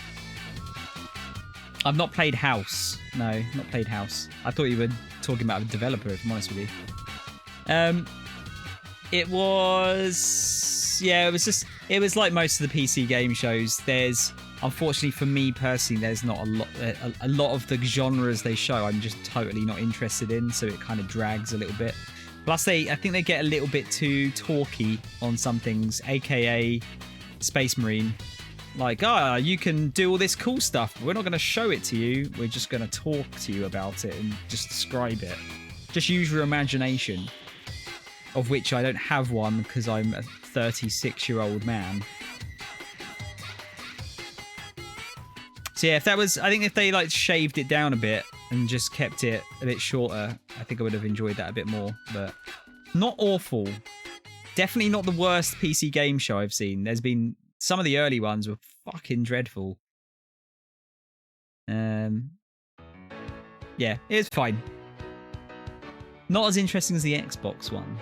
I've not played House. No, not played House. I thought you were talking about a developer, if I'm honest with you. It was... Yeah, it was like most of the PC game shows. There's... Unfortunately for me personally, there's not a lot of the genres they show I'm just totally not interested in, so it kind of drags a little bit. Plus, I think they get a little bit too talky on some things, aka Space Marine. Like, you can do all this cool stuff, but we're not going to show it to you. We're just going to talk to you about it and just describe it. Just use your imagination. of which I don't have one because I'm a 36-year-old man. So yeah, I think if they like shaved it down a bit and just kept it a bit shorter, I think I would have enjoyed that a bit more. But not awful. Definitely not the worst PC game show I've seen. There's been some of the early ones were fucking dreadful. Yeah, it's fine. Not as interesting as the Xbox one.